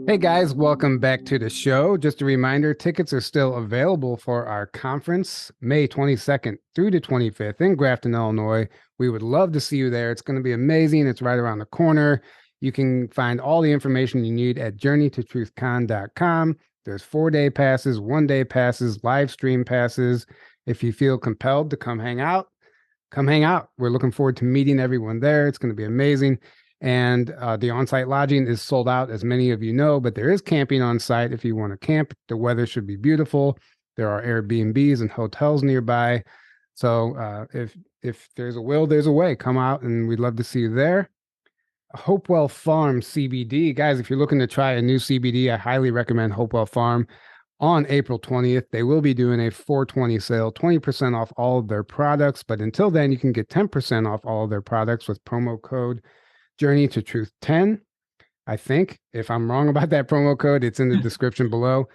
Hey guys, welcome back to the show. Just a reminder, tickets are still available for our conference, May 22nd through the 25th in Grafton, Illinois. We would love to see you there. It's going to be amazing. It's right around the corner. You can find all the information you need at journeytotruthcon.com. There's 4-day passes, 1-day passes, live stream passes. If you feel compelled to come hang out, come hang out. We're looking forward to meeting everyone there. It's going to be amazing. And the on-site lodging is sold out, as many of you know, but there is camping on site if you want to camp. The weather should be beautiful. There are Airbnbs and hotels nearby. So if there's a will, there's a way. Come out, and we'd love to see you there. Hopewell Farm CBD. Guys, if you're looking to try a new CBD, I highly recommend Hopewell Farm. On April 20th, they will be doing a 420 sale, 20% off all of their products. But until then, you can get 10% off all of their products with promo code Journey to Truth 10. I think if I'm wrong about that promo code, it's in the description below.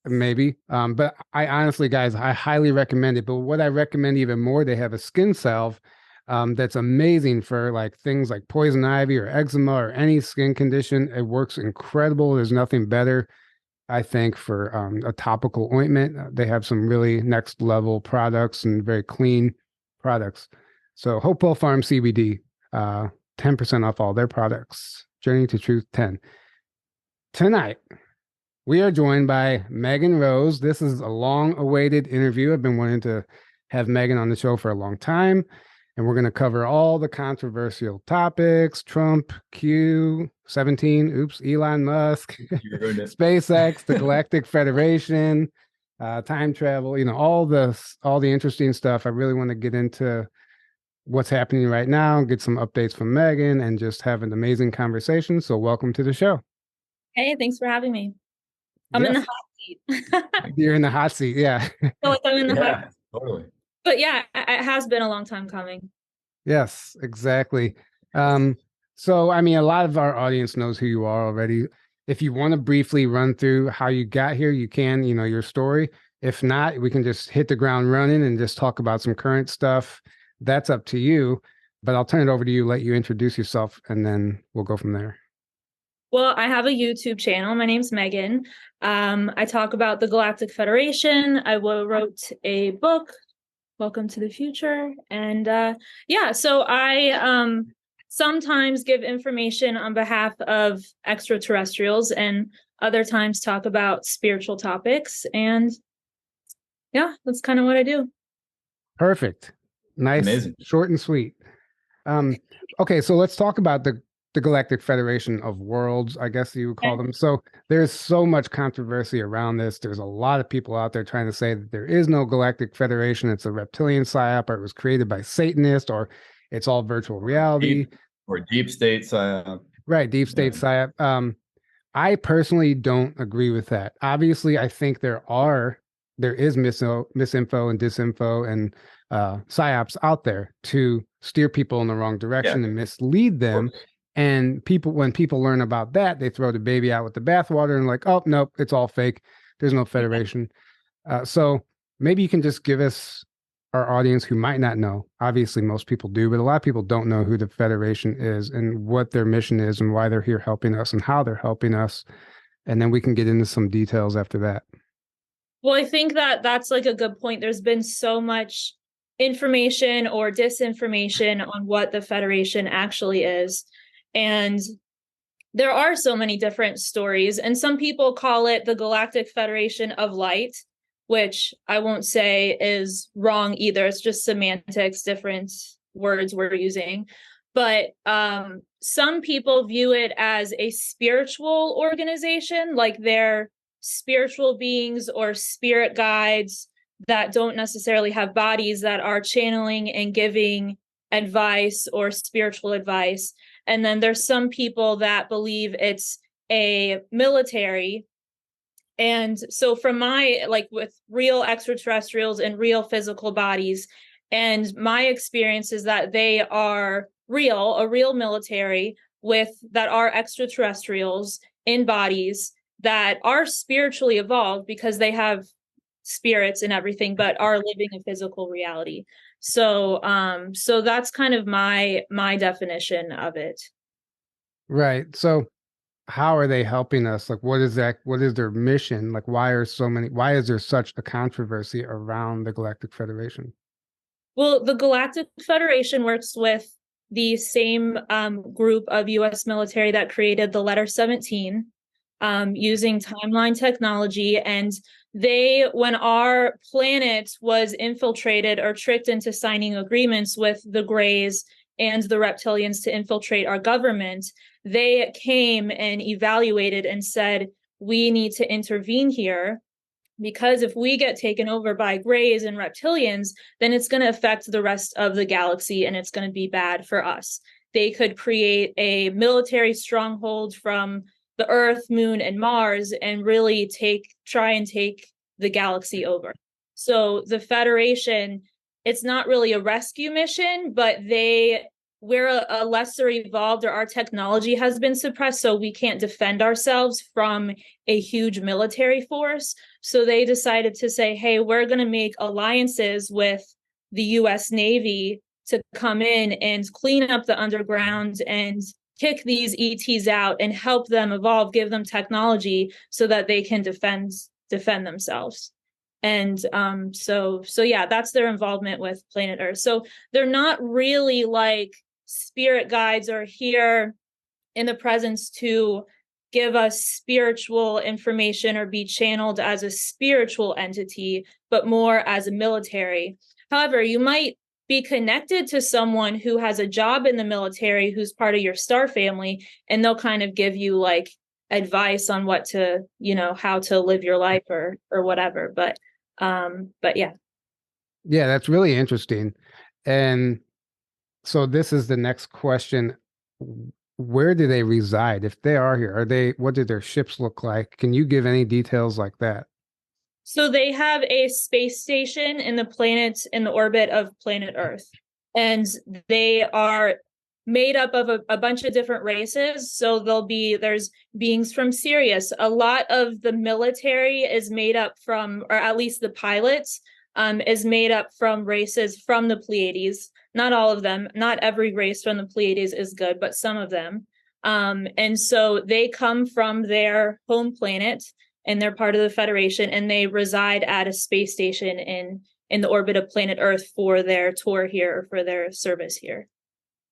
Maybe. But I honestly, guys, I highly recommend it. But what I recommend even more, they have a skin salve that's amazing for like things like poison ivy or eczema or any skin condition. It works incredible. There's nothing better, I think, for a topical ointment. They have some really next level products and very clean products. So Hopewell Farm CBD, 10% off all their products. Journey to Truth 10. Tonight, we are joined by Megan Rose. This is a long-awaited interview. I've been wanting to have Megan on the show for a long time, and we're going to cover all the controversial topics: Trump, Q17, Elon Musk, SpaceX, the Galactic Federation, time travel. All the interesting stuff. I really want to get into what's happening right now, get some updates from Megan, and just have an amazing conversation. So welcome to the show. Hey, thanks for having me. I'm in the hot seat. You're in the hot seat, yeah. like I'm in the hot seat. Totally. But yeah, it has been a long time coming. Yes, exactly. So I mean, a lot of our audience knows who you are already. If you want to briefly run through how you got here, you can, your story. If not, we can just hit the ground running and just talk about some current stuff. That's up to you, but I'll turn it over to you, let you introduce yourself, and then we'll go from there. Well, I have a YouTube channel. My name's Megan. I talk about the Galactic Federation. I wrote a book, Welcome to the Future. And so I sometimes give information on behalf of extraterrestrials and other times talk about spiritual topics. And yeah, that's kind of what I do. Perfect. Nice. Amazing. Short and sweet. Okay, so let's talk about the Galactic Federation of Worlds, I guess you would call them. So there's so much controversy around this. There's a lot of people out there trying to say that there is no Galactic Federation. It's a reptilian psyop, or it was created by Satanists, or it's all virtual reality. Or deep state psyop. Right, deep state psyop. I personally don't agree with that. Obviously, I think there is misinfo and disinfo and psyops out there to steer people in the wrong direction and mislead them. And when people learn about that, they throw the baby out with the bathwater and like, oh, nope, it's all fake. There's no federation. So maybe you can just give us, our audience who might not know, obviously most people do, but a lot of people don't know who the Federation is and what their mission is and why they're here helping us and how they're helping us. And then we can get into some details after that. Well, I think that's like a good point. There's been so much information or disinformation on what the Federation actually is. And there are so many different stories, and some people call it the Galactic Federation of Light, which I won't say is wrong either. It's just semantics, different words we're using. But some people view it as a spiritual organization, like they're spiritual beings or spirit guides that don't necessarily have bodies, that are channeling and giving advice or spiritual advice. And then there's some people that believe it's a military. And so from with real extraterrestrials and real physical bodies, and my experience is that they are a real military that are extraterrestrials in bodies that are spiritually evolved because they have spirits and everything, but are living a physical reality. So that's kind of my definition of it. Right. So how are they helping us? Like, what is that? What is their mission? Like, why is there such a controversy around the Galactic Federation? Well, the Galactic Federation works with the same group of US military that created the Letter 17, using timeline technology. And when our planet was infiltrated or tricked into signing agreements with the Greys and the reptilians to infiltrate our government, they came and evaluated and said, we need to intervene here, because if we get taken over by Greys and reptilians, then it's going to affect the rest of the galaxy and it's going to be bad for us. They could create a military stronghold from the Earth, Moon, and Mars and really try and take the galaxy over. So the Federation, it's not really a rescue mission, but we're a lesser evolved, or our technology has been suppressed, so we can't defend ourselves from a huge military force. So they decided to say, hey, we're going to make alliances with the US Navy to come in and clean up the underground and kick these ETs out and help them evolve, give them technology so that they can defend themselves. And so yeah, that's their involvement with planet Earth. So they're not really like spirit guides are here in the presence to give us spiritual information or be channeled as a spiritual entity, but more as a military. However, you might be connected to someone who has a job in the military who's part of your star family, and they'll kind of give you like advice on what to, how to live your life or whatever. But yeah. Yeah, that's really interesting. And so this is the next question. Where do they reside? If they are here, what do their ships look like? Can you give any details like that? So they have a space station in the orbit of planet Earth. And they are made up of a bunch of different races. So there's beings from Sirius. A lot of the military is made up from, or at least the pilots, is made up from races from the Pleiades. Not all of them. Not every race from the Pleiades is good, but some of them. And so they come from their home planet, and they're part of the Federation, and they reside at a space station in the orbit of planet Earth for their tour here, or for their service here.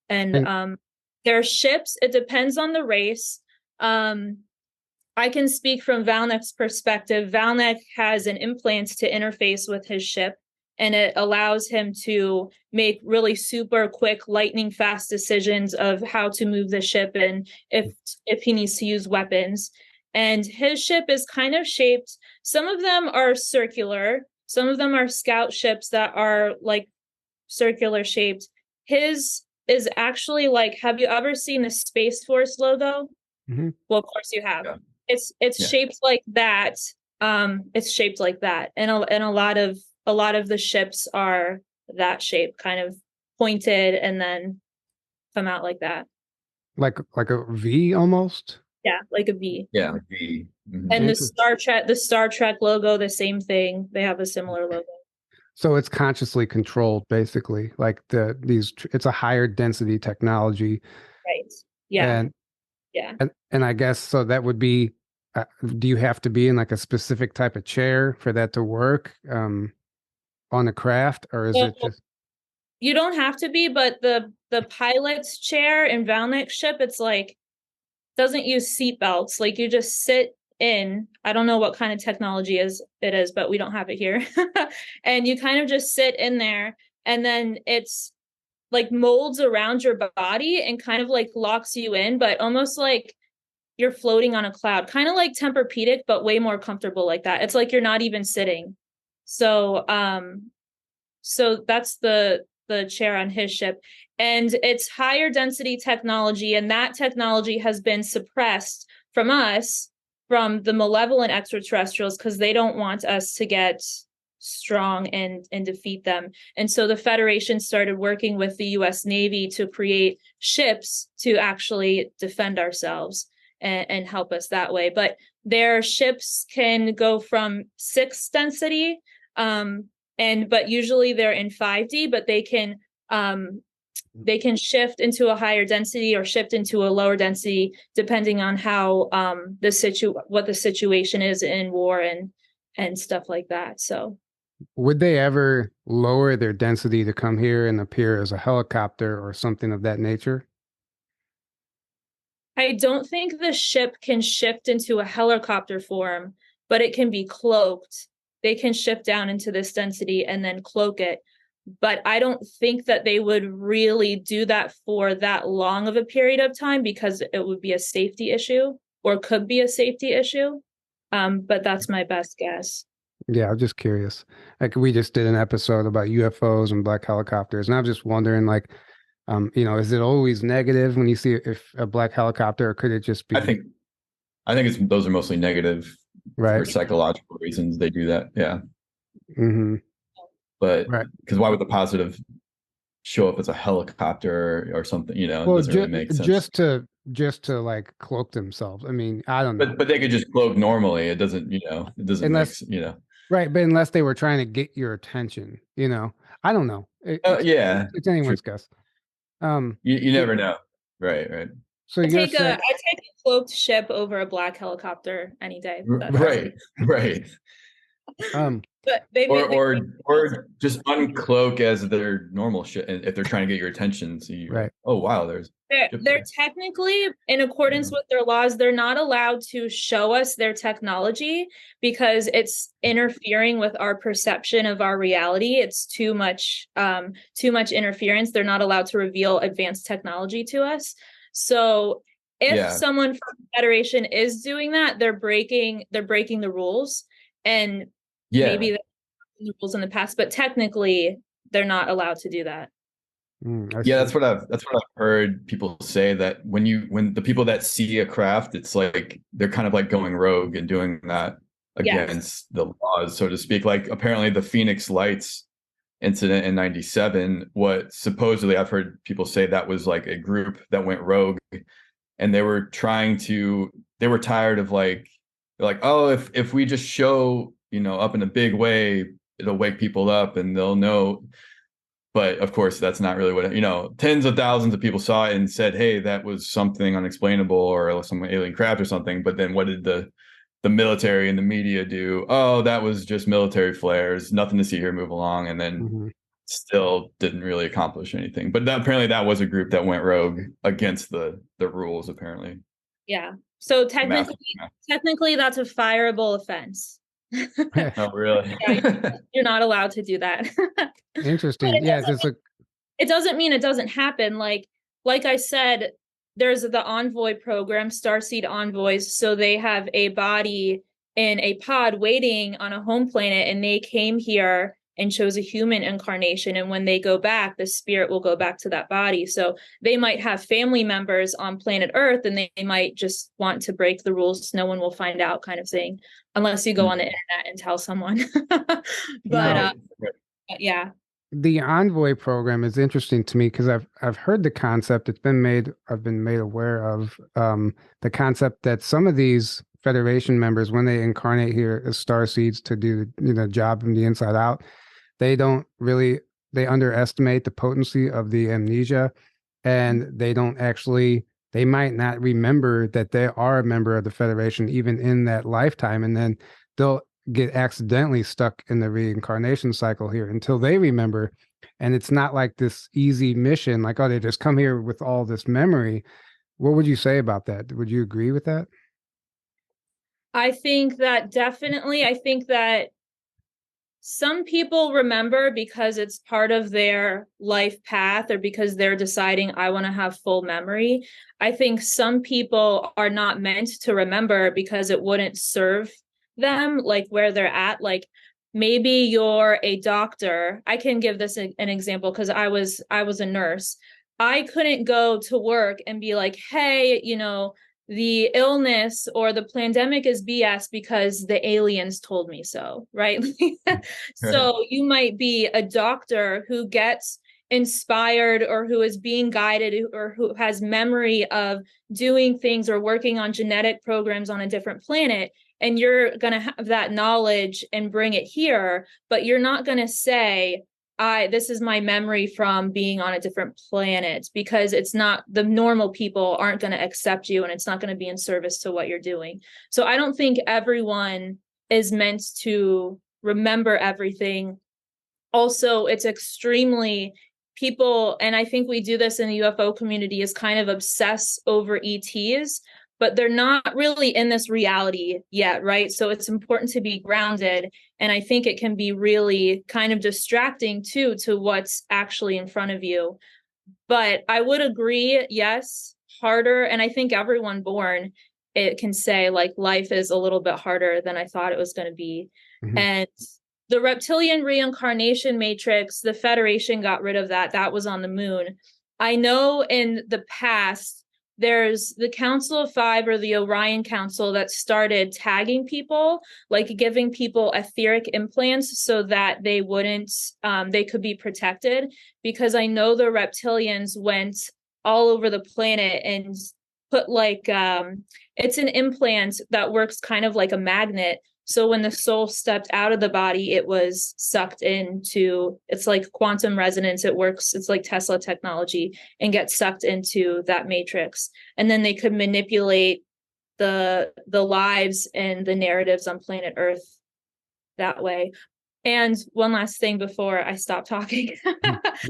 And their ships, it depends on the race. I can speak from Valnek's perspective. Valnek has an implant to interface with his ship, and it allows him to make really super quick, lightning fast decisions of how to move the ship and if he needs to use weapons. And his ship is kind of shaped. Some of them are circular. Some of them are scout ships that are like circular shaped. His is actually like, have you ever seen the Space Force logo? Mm-hmm. Well, of course you have. Yeah. It's shaped like that. It's shaped like that. And a lot of the ships are that shape, kind of pointed and then come out like that. Like a V almost? Yeah, like a V. Yeah, like the And the Star Trek logo, the same thing. They have a similar logo. So it's consciously controlled, basically. Like it's a higher density technology. Right. Yeah. And yeah. And I guess so that would be. Do you have to be in like a specific type of chair for that to work on a craft, or is it just? You don't have to be, but the pilot's chair in Valnek's ship, it's like doesn't use seat belts. Like you just sit in. I don't know what kind of technology it is, but we don't have it here. And you kind of just sit in there, and then it's like molds around your body and kind of like locks you in, but almost like you're floating on a cloud, kind of like Tempur-Pedic, but way more comfortable like that. It's like you're not even sitting. So that's the chair on his ship, and it's higher density technology, and that technology has been suppressed from the malevolent extraterrestrials, because they don't want us to get strong and defeat them. And so the Federation started working with the US Navy to create ships to actually defend ourselves and help us that way. But their ships can go from 6 density, but usually they're in 5D, but they can they can shift into a higher density or shift into a lower density depending on how what the situation is in war and stuff like that. So would they ever lower their density to come here and appear as a helicopter or something of that nature? I don't think the ship can shift into a helicopter form, but it can be cloaked. They can shift down into this density and then cloak it. But I don't think that they would really do that for that long of a period of time because it would be a safety issue or could be a safety issue. But that's my best guess. Yeah, I'm just curious. Like we just did an episode about UFOs and black helicopters, and I'm just wondering, like, is it always negative when you see if a black helicopter, or could it just be? I think those are mostly negative right for psychological reasons. They do that, yeah. Mm-hmm. But right. Because why would the positive show up as a helicopter or something? It Well, doesn't really make sense. Just to like cloak themselves. I mean, I don't know. But they could just cloak normally. It doesn't, unless right. But unless they were trying to get your attention, I don't know. It's anyone's guess. You never know. Right. So I take a cloaked ship over a black helicopter any day. Right. But or just uncloak as their normal shit if they're trying to get your attention. So right. Oh wow, they're technically, in accordance with their laws, they're not allowed to show us their technology because it's interfering with our perception of our reality. It's too much interference. They're not allowed to reveal advanced technology to us. So if someone from the Federation is doing that, they're breaking the rules, and maybe the rules in the past, but technically they're not allowed to do that. That's what I've heard people say, that when the people that see a craft, it's like they're kind of like going rogue and doing that against the laws, so to speak. Like apparently the Phoenix Lights incident in 97, what supposedly I've heard people say that was like a group that went rogue, and they were tired of like, oh, if we just show up in a big way, it'll wake people up and they'll know. But of course, that's not really what, tens of thousands of people saw it and said, hey, that was something unexplainable or some alien craft or something. But then what did the military and the media do? Oh, that was just military flares, nothing to see here, move along. And then still didn't really accomplish anything. But apparently that was a group that went rogue against the rules, apparently. Yeah. So technically that's a fireable offense. Oh, really? You're not allowed to do that. Interesting. It doesn't mean it doesn't happen. Like I said, there's the Envoy program, Starseed envoys. So they have a body in a pod waiting on a home planet, and they came here and chose a human incarnation. And when they go back, the spirit will go back to that body. So they might have family members on planet Earth, and they might just want to break the rules. No one will find out, kind of thing, unless you go on the internet and tell someone. But yeah. The Envoy program is interesting to me because I've heard the concept. I've been made aware of the concept that some of these Federation members, when they incarnate here as starseeds to do the job from the inside out, they underestimate the potency of the amnesia, and they might not remember that they are a member of the Federation even in that lifetime, and then they'll get accidentally stuck in the reincarnation cycle here until they remember. And it's not like this easy mission, like, oh, they just come here with all this memory. What would you say about that? Would you agree with that? I think that some people remember because it's part of their life path, or because they're deciding, I want to have full memory. I think some people are not meant to remember because it wouldn't serve them, like where they're at. Like maybe you're a doctor. I can give this an example because I was a nurse. I couldn't go to work and be like, hey, the illness or the pandemic is BS because the aliens told me so, right? So you might be a doctor who gets inspired, or who is being guided, or who has memory of doing things or working on genetic programs on a different planet. And you're going to have that knowledge and bring it here, but you're not going to say, this is my memory from being on a different planet, because it's not, the normal people aren't going to accept you, and it's not going to be in service to what you're doing. So I don't think everyone is meant to remember everything. Also, it's extremely people, and I think we do this in the UFO community, is kind of obsess over ETs, but they're not really in this reality yet, right? So it's important to be grounded. And I think it can be really kind of distracting too, to what's actually in front of you. But I would agree, yes, harder. And I think everyone born, it can say like life is a little bit harder than I thought it was going to be. Mm-hmm. And the reptilian reincarnation matrix, the Federation got rid of that. That was on the moon. I know in the past, there's the Council of Five, or the Orion Council, that started tagging people, like giving people etheric implants so that they wouldn't, they could be protected. Because I know the reptilians went all over the planet and put like, it's an implant that works kind of like a magnet. So when the soul stepped out of the body, it was sucked into, it's like quantum resonance. It works, it's like Tesla technology, and gets sucked into that matrix. And then they could manipulate the lives and the narratives on planet Earth that way. And one last thing before I stop talking.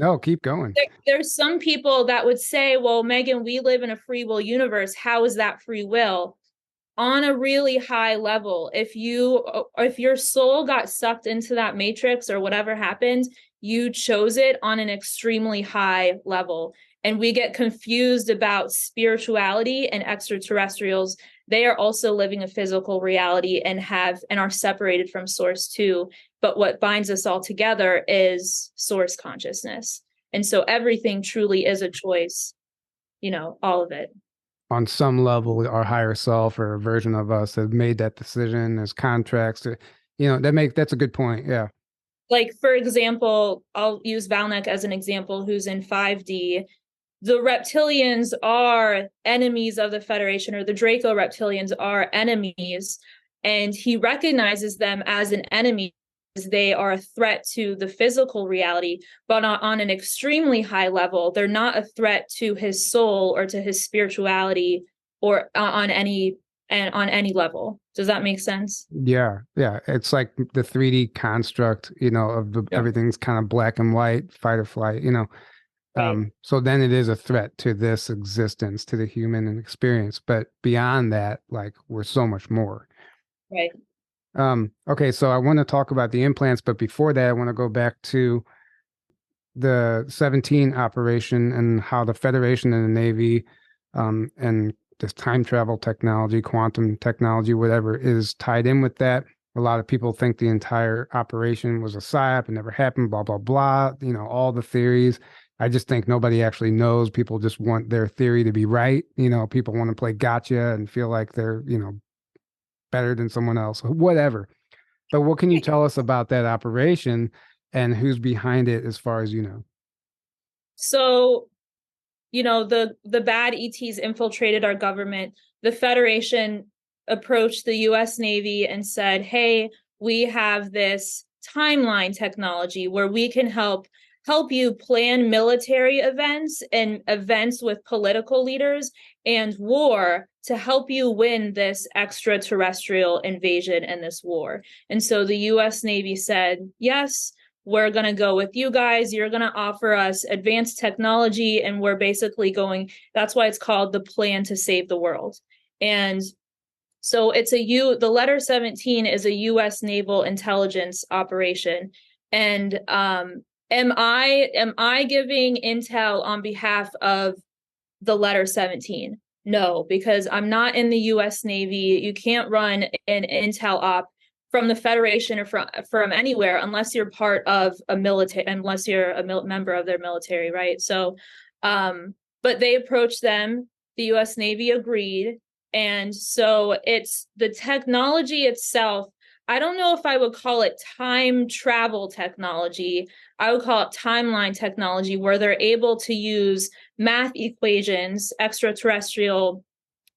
No, keep going. There's some people that would say, well, Megan, we live in a free will universe. How is that free will? On a really high level, if your soul got sucked into that matrix or whatever happened, you chose it on an extremely high level. And we get confused about spirituality and extraterrestrials. They are also living a physical reality and are separated from source too. But what binds us all together is source consciousness. And so everything truly is a choice, all of it. On some level, our higher self or a version of us have made that decision. As contracts, that's a good point. Yeah. Like, for example, I'll use Valnek as an example, who's in 5D. The reptilians are enemies of the Federation, or the Draco reptilians are enemies, and he recognizes them as an enemy. They are a threat to the physical reality, but on an extremely high level, they're not a threat to his soul or to his spirituality, or on any level. Does that make sense? Yeah. It's like the 3D construct, of everything's kind of black and white, fight or flight. Right. So then it is a threat to this existence, to the human experience. But beyond that, like, we're so much more. Right. Okay, so I want to talk about the implants, but before that, I want to go back to the 17 operation and how the Federation and the Navy, and this time travel technology, quantum technology, whatever, is tied in with that. A lot of people think the entire operation was a psyop, it never happened, blah, blah, blah, all the theories. I just think nobody actually knows. People just want their theory to be right. People want to play gotcha and feel like they're, better than someone else, whatever. But what can you tell us about that operation and who's behind it, as far as you know? So, the bad ETs infiltrated our government. The Federation approached the US Navy and said, hey, we have this timeline technology where we can help you plan military events and events with political leaders and war to help you win this extraterrestrial invasion and this war. And so the US Navy said, yes, we're going to go with you guys. You're going to offer us advanced technology. And we're basically that's why it's called the Plan to Save the World. And so the letter 17 is a US naval intelligence operation. And, Am I giving intel on behalf of the letter 17? No, because I'm not in the US Navy. You can't run an intel op from the Federation or from anywhere unless you're part of a military, unless you're a member of their military, right? So, but they approached them. The US Navy agreed. And so it's the technology itself. I don't know if I would call it time travel technology. I would call it timeline technology, where they're able to use math equations, extraterrestrial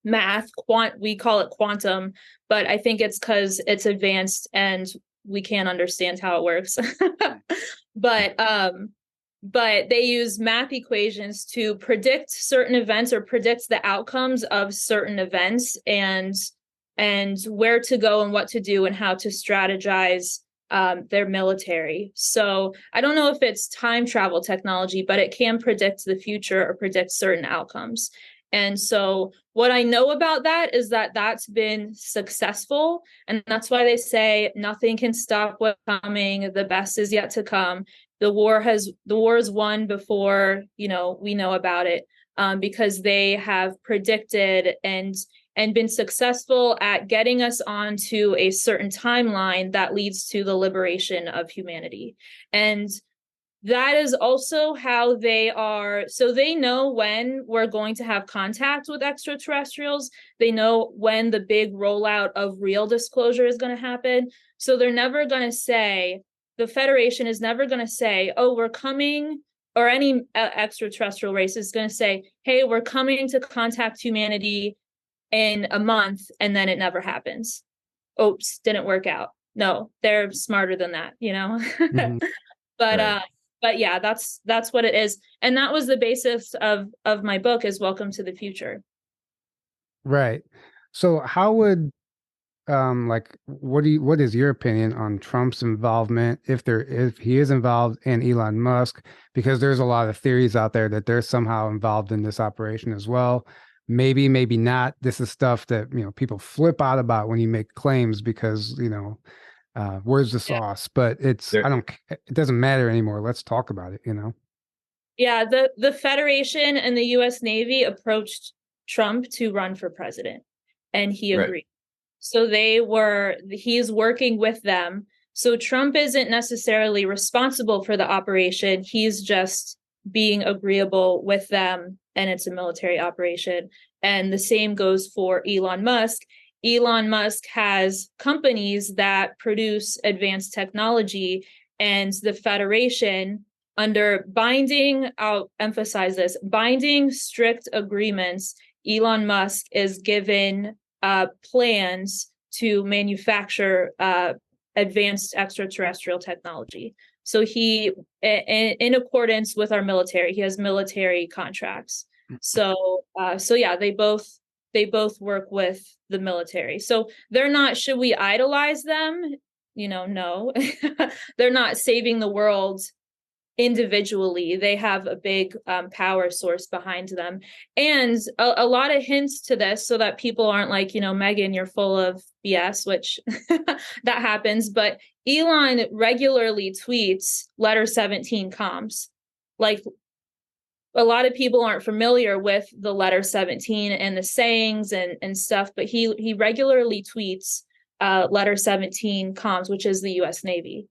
math, we call it quantum, but I think it's because it's advanced and we can't understand how it works. but they use math equations to predict certain events or predict the outcomes of certain events, and where to go and what to do and how to strategize their military. So I don't know if it's time travel technology, but it can predict the future or predict certain outcomes. And so what I know about that is that that's been successful. And that's why they say nothing can stop what's coming. The best is yet to come. The war is won before, we know about it, because they have predicted and been successful at getting us onto a certain timeline that leads to the liberation of humanity. And that is also how they are. So they know when we're going to have contact with extraterrestrials. They know when the big rollout of real disclosure is going to happen. So they're never going to say, the Federation is never going to say, oh, we're coming, or any extraterrestrial race is going to say, hey, we're coming to contact humanity in a month, and then it never happens. Oops, didn't work out. No, they're smarter than that, Mm-hmm. But Right. But yeah, that's what it is. And that was the basis of my book, is Welcome to the Future. Right. So how would what is your opinion on Trump's involvement, if he is involved, in Elon Musk? Because there's a lot of theories out there that they're somehow involved in this operation as well. Maybe not. This is stuff that people flip out about when you make claims, because where's the sauce? But it doesn't matter anymore. Let's talk about it. Yeah, the Federation and the U.S. Navy approached Trump to run for president, and he agreed. Right. So he's working with them. So Trump isn't necessarily responsible for the operation. He's just being agreeable with them, and it's a military operation. And the same goes for Elon Musk. Elon Musk has companies that produce advanced technology, and the Federation, under binding, I'll emphasize this, binding strict agreements, Elon Musk is given plans to manufacture advanced extraterrestrial technology. So he, in accordance with our military, he has military contracts. So yeah, they both work with the military. So they're not, should we idolize them? No, they're not saving the world individually. They have a big power source behind them, and a lot of hints to this, so that people aren't like, Megan, you're full of BS, which that happens. But Elon regularly tweets letter 17 comms. Like, a lot of people aren't familiar with the letter 17 and the sayings and stuff, but he regularly tweets letter 17 comms, which is the U.S. Navy.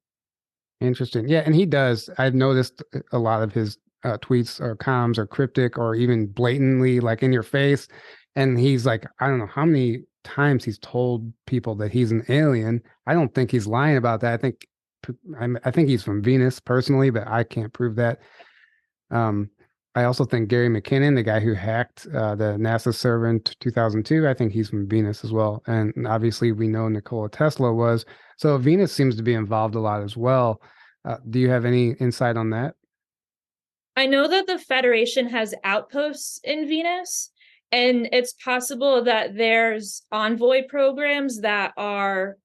Interesting. Yeah, and he does. I've noticed a lot of his tweets or comms are cryptic, or even blatantly like in your face. And he's like, I don't know how many times he's told people that he's an alien. I don't think he's lying about that. I think he's from Venus personally, but I can't prove that. I also think Gary McKinnon, the guy who hacked the NASA server in 2002, I think he's from Venus as well. And obviously we know Nikola Tesla was. So Venus seems to be involved a lot as well. Do you have any insight on that? I know that the Federation has outposts in Venus, and it's possible that there's Envoy programs that are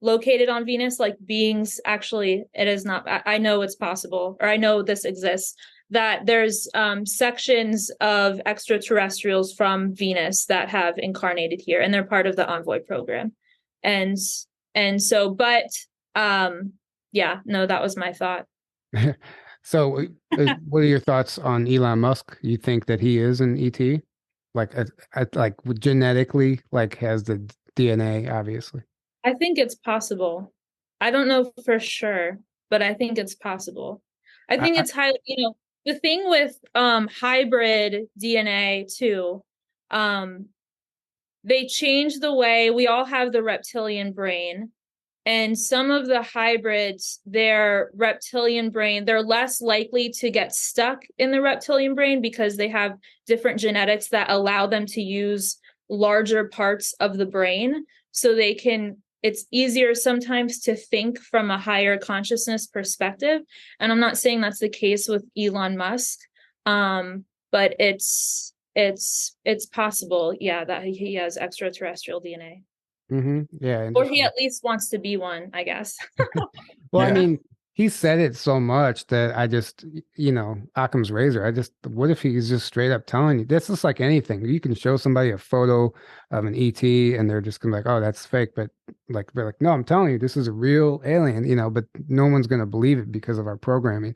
located on Venus, like beings. Actually, it is not. I know it's possible, or I know this exists, that there's sections of extraterrestrials from Venus that have incarnated here, and they're part of the Envoy program. And so, but yeah, no, that was my thought. So what are your thoughts on Elon Musk? You think that he is an ET? Like genetically, like has the DNA, obviously? I think it's possible. I don't know for sure, but I think it's possible. I think it's highly, the thing with hybrid DNA too, they change the way we all have the reptilian brain. And some of the hybrids, their reptilian brain, they're less likely to get stuck in the reptilian brain because they have different genetics that allow them to use larger parts of the brain. So they can it's easier sometimes to think from a higher consciousness perspective. And I'm not saying that's the case with Elon Musk, but it's possible, yeah, that he has extraterrestrial DNA. Yeah. Or he at least wants to be one, I guess. Well, I Yeah. mean, he said it so much that I just, Occam's razor. What if he's just straight up telling you? That's just like anything. You can show somebody a photo of an ET and they're just gonna be like, oh, that's fake. But like, they're like, no, I'm telling you, this is a real alien, but no one's gonna believe it because of our programming.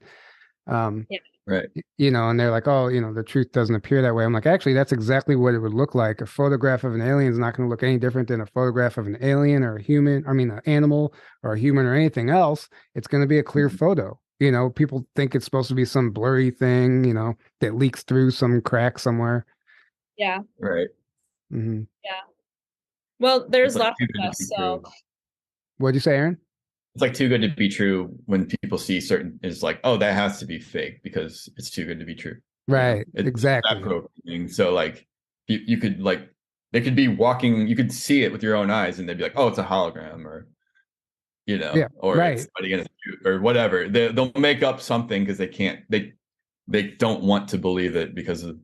Yeah. Right. And they're like, oh, the truth doesn't appear that way. I'm like, actually, that's exactly what it would look like. A photograph of an alien is not going to look any different than a photograph of an alien or a human. I mean, an animal or a human or anything else. It's going to be a clear photo. People think it's supposed to be some blurry thing, that leaks through some crack somewhere. Yeah. Right. Mm-hmm. Yeah. Well, there's It's like lots of us. So What'd you say, Aaron? it's like too good to be true when people see certain, it's like, oh, that has to be fake because it's too good to be true. Right. It's Exactly. that programming. So like you could like, they could be walking, you could see it with your own eyes and they'd be like, oh, it's a hologram or, Yeah, or right. it's somebody gonna shoot or whatever. They'll make up something because they don't want to believe it because of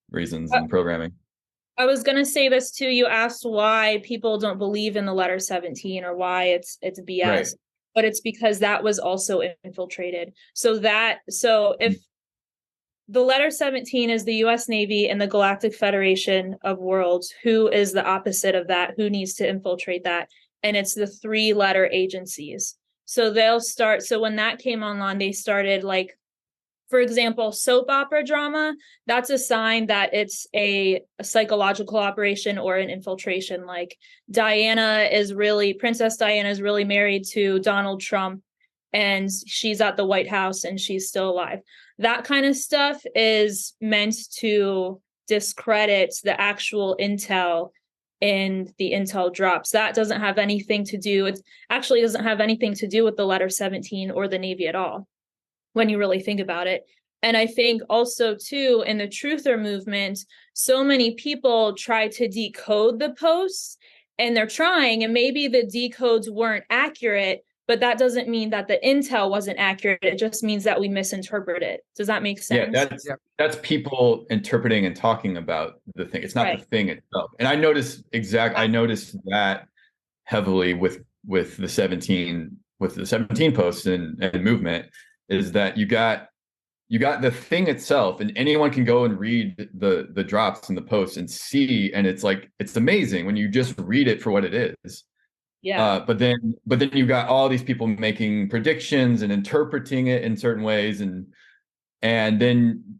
reasons in programming. I was going to say this too. You asked why people don't believe in the letter 17 or why it's BS. Right. But it's because that was also infiltrated. So if the letter 17 is the US Navy and the Galactic Federation of Worlds, who is the opposite of that? Who needs to infiltrate that? And it's the 3-letter agencies. So when that came online, they started like, for example, soap opera drama, that's a sign that it's a psychological operation or an infiltration. Like Princess Diana is really married to Donald Trump and she's at the White House and she's still alive. That kind of stuff is meant to discredit the actual intel in the intel drops. That doesn't have anything to do, it actually doesn't have anything to do with the letter 17 or the Navy at all, when you really think about it. And I think also too, in the truther movement, so many people try to decode the posts and they're trying, and maybe the decodes weren't accurate, but that doesn't mean that the intel wasn't accurate. It just means that we misinterpret it. Does that make sense? Yeah, that's people interpreting and talking about the thing. It's not the thing itself. And I noticed that heavily with the 17 posts and movement, is that you got the thing itself, and anyone can go and read the drops in the post and see, and it's like, it's amazing when you just read it for what it is. Yeah. But then you got all these people making predictions and interpreting it in certain ways, and then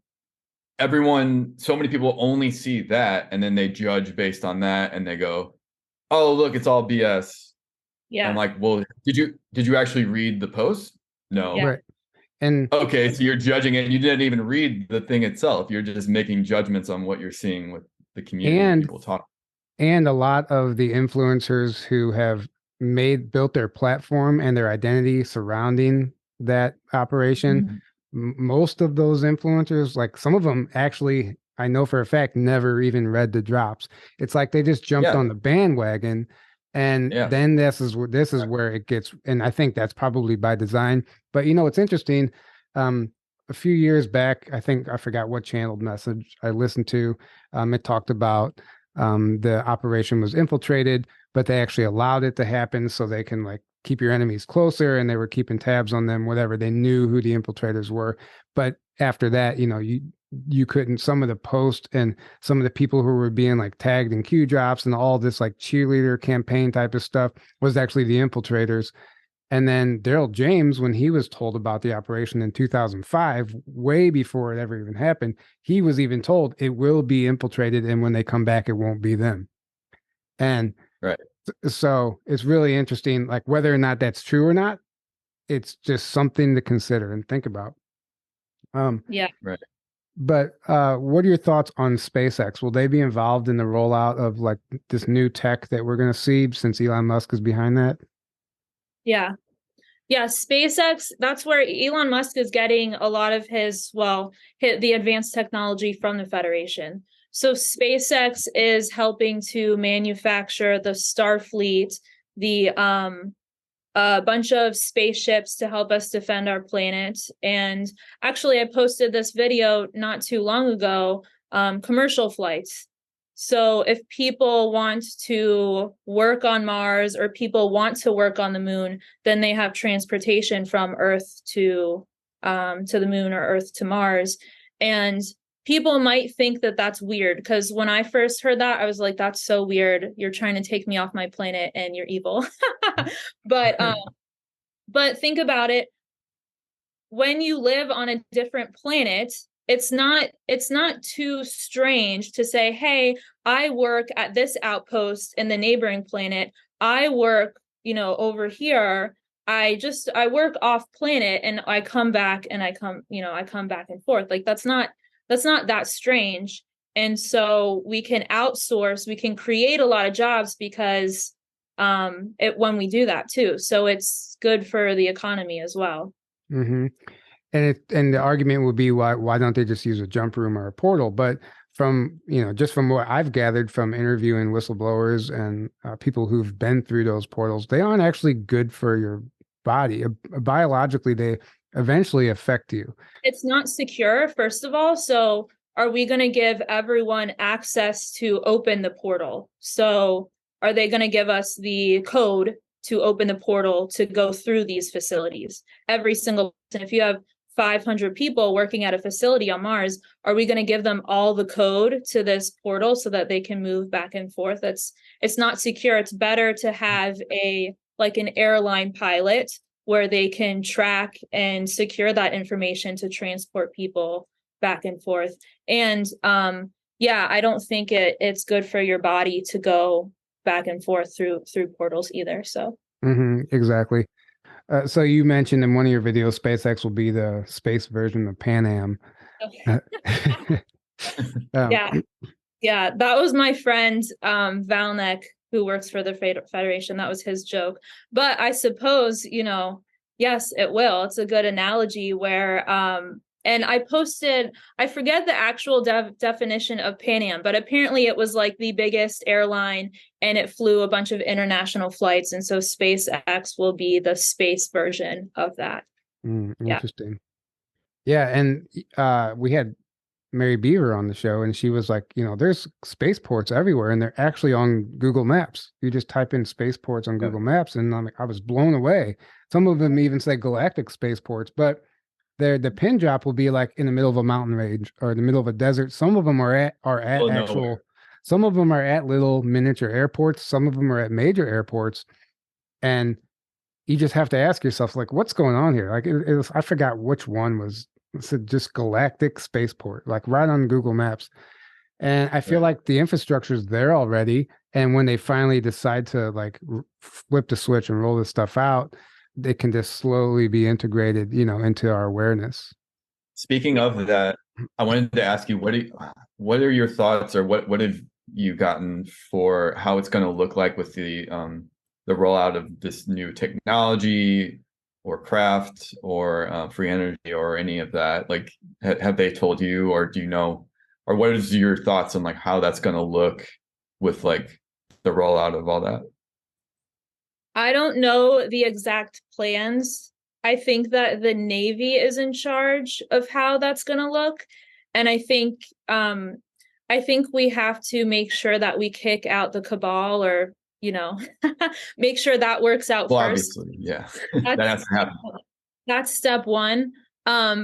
so many people only see that, and then they judge based on that, and they go, oh, look, it's all BS. Yeah. I'm like, well, did you actually read the post? No. Right. And okay, so you're judging it and you didn't even read the thing itself. You're just making judgments on what you're seeing with the community and people talk. And a lot of the influencers who have built their platform and their identity surrounding that operation, most of those influencers, like some of them actually, I know for a fact, never even read the drops. It's like they just jumped on the bandwagon. And then this is where it gets, and I think that's probably by design. But it's interesting. A few years back, I forgot what channeled message I listened to. It talked about the operation was infiltrated, but they actually allowed it to happen so they can like keep your enemies closer, and they were keeping tabs on them, whatever. They knew who the infiltrators were. But after that, you couldn't, some of the posts and some of the people who were being like tagged in Q drops and all this like cheerleader campaign type of stuff was actually the infiltrators. And then Daryl James, when he was told about the operation in 2005, way before it ever even happened, he was even told it will be infiltrated, and when they come back, it won't be them. And so it's really interesting, like whether or not that's true or not, it's just something to consider and think about. But what are your thoughts on SpaceX? Will they be involved in the rollout of like this new tech that we're going to see, since Elon Musk is behind that? Yeah, SpaceX, that's where Elon Musk is getting a lot of the advanced technology from the Federation. So SpaceX is helping to manufacture the Starfleet a bunch of spaceships to help us defend our planet. And actually, I posted this video not too long ago, commercial flights. So if people want to work on Mars or people want to work on the moon, then they have transportation from Earth to the moon or Earth to Mars. And people might think that that's weird, because when I first heard that, I was like, that's so weird. You're trying to take me off my planet and you're evil. But think about it. When you live on a different planet, it's not too strange to say, hey, I work at this outpost in the neighboring planet. I work, over here. I work off planet and I come back and I come back and forth. Like that's not that strange. And so we can outsource, we can create a lot of jobs because when we do that too. So it's good for the economy as well. Mm-hmm. And the argument would be, why don't they just use a jump room or a portal? But from just from what I've gathered from interviewing whistleblowers and people who've been through those portals, they aren't actually good for your body. Biologically, they eventually affect you. It's not secure, first of all. So are we going to give everyone access to open the portal? So are they going to give us the code to open the portal to go through these facilities? Every single person, if you have 500 people working at a facility on Mars, are we going to give them all the code to this portal so that they can move back and forth? It's not secure. It's better to have an airline pilot where they can track and secure that information to transport people back and forth. And I don't think it's good for your body to go back and forth through portals either. So exactly. So you mentioned in one of your videos, SpaceX will be the space version of Pan Am. Yeah, that was my friend Valnek, who works for the Federation. That was his joke. But I suppose, yes, it will. It's a good analogy where and I posted, I forget the actual definition of Pan Am, but apparently it was like the biggest airline and it flew a bunch of international flights. And so SpaceX will be the space version of that. Interesting. Yeah. And we had Mary Beaver on the show and she was like, there's spaceports everywhere and they're actually on Google Maps. You just type in spaceports on Google Maps and I was blown away. Some of them even say galactic spaceports, but the pin drop will be like in the middle of a mountain range or in the middle of a desert. Some of them are at actual, some of them are at little miniature airports. Some of them are at major airports. And you just have to ask yourself, like, what's going on here? Like it was, I forgot which one was, it said just galactic spaceport, like right on Google Maps. And I feel like the infrastructure is there already. And when they finally decide to like flip the switch and roll this stuff out, they can just slowly be integrated, into our awareness. Speaking of that, I wanted to ask you, what are your thoughts, or what have you gotten for how it's going to look like with the rollout of this new technology or craft or free energy or any of that? Like, have they told you, or do you know, or what is your thoughts on like how that's going to look with like the rollout of all that? I don't know the exact plans. I think that the Navy is in charge of how that's going to look. And I think we have to make sure that we kick out the cabal, or, make sure that works out first. Obviously, yeah. That has to happen. That's step one.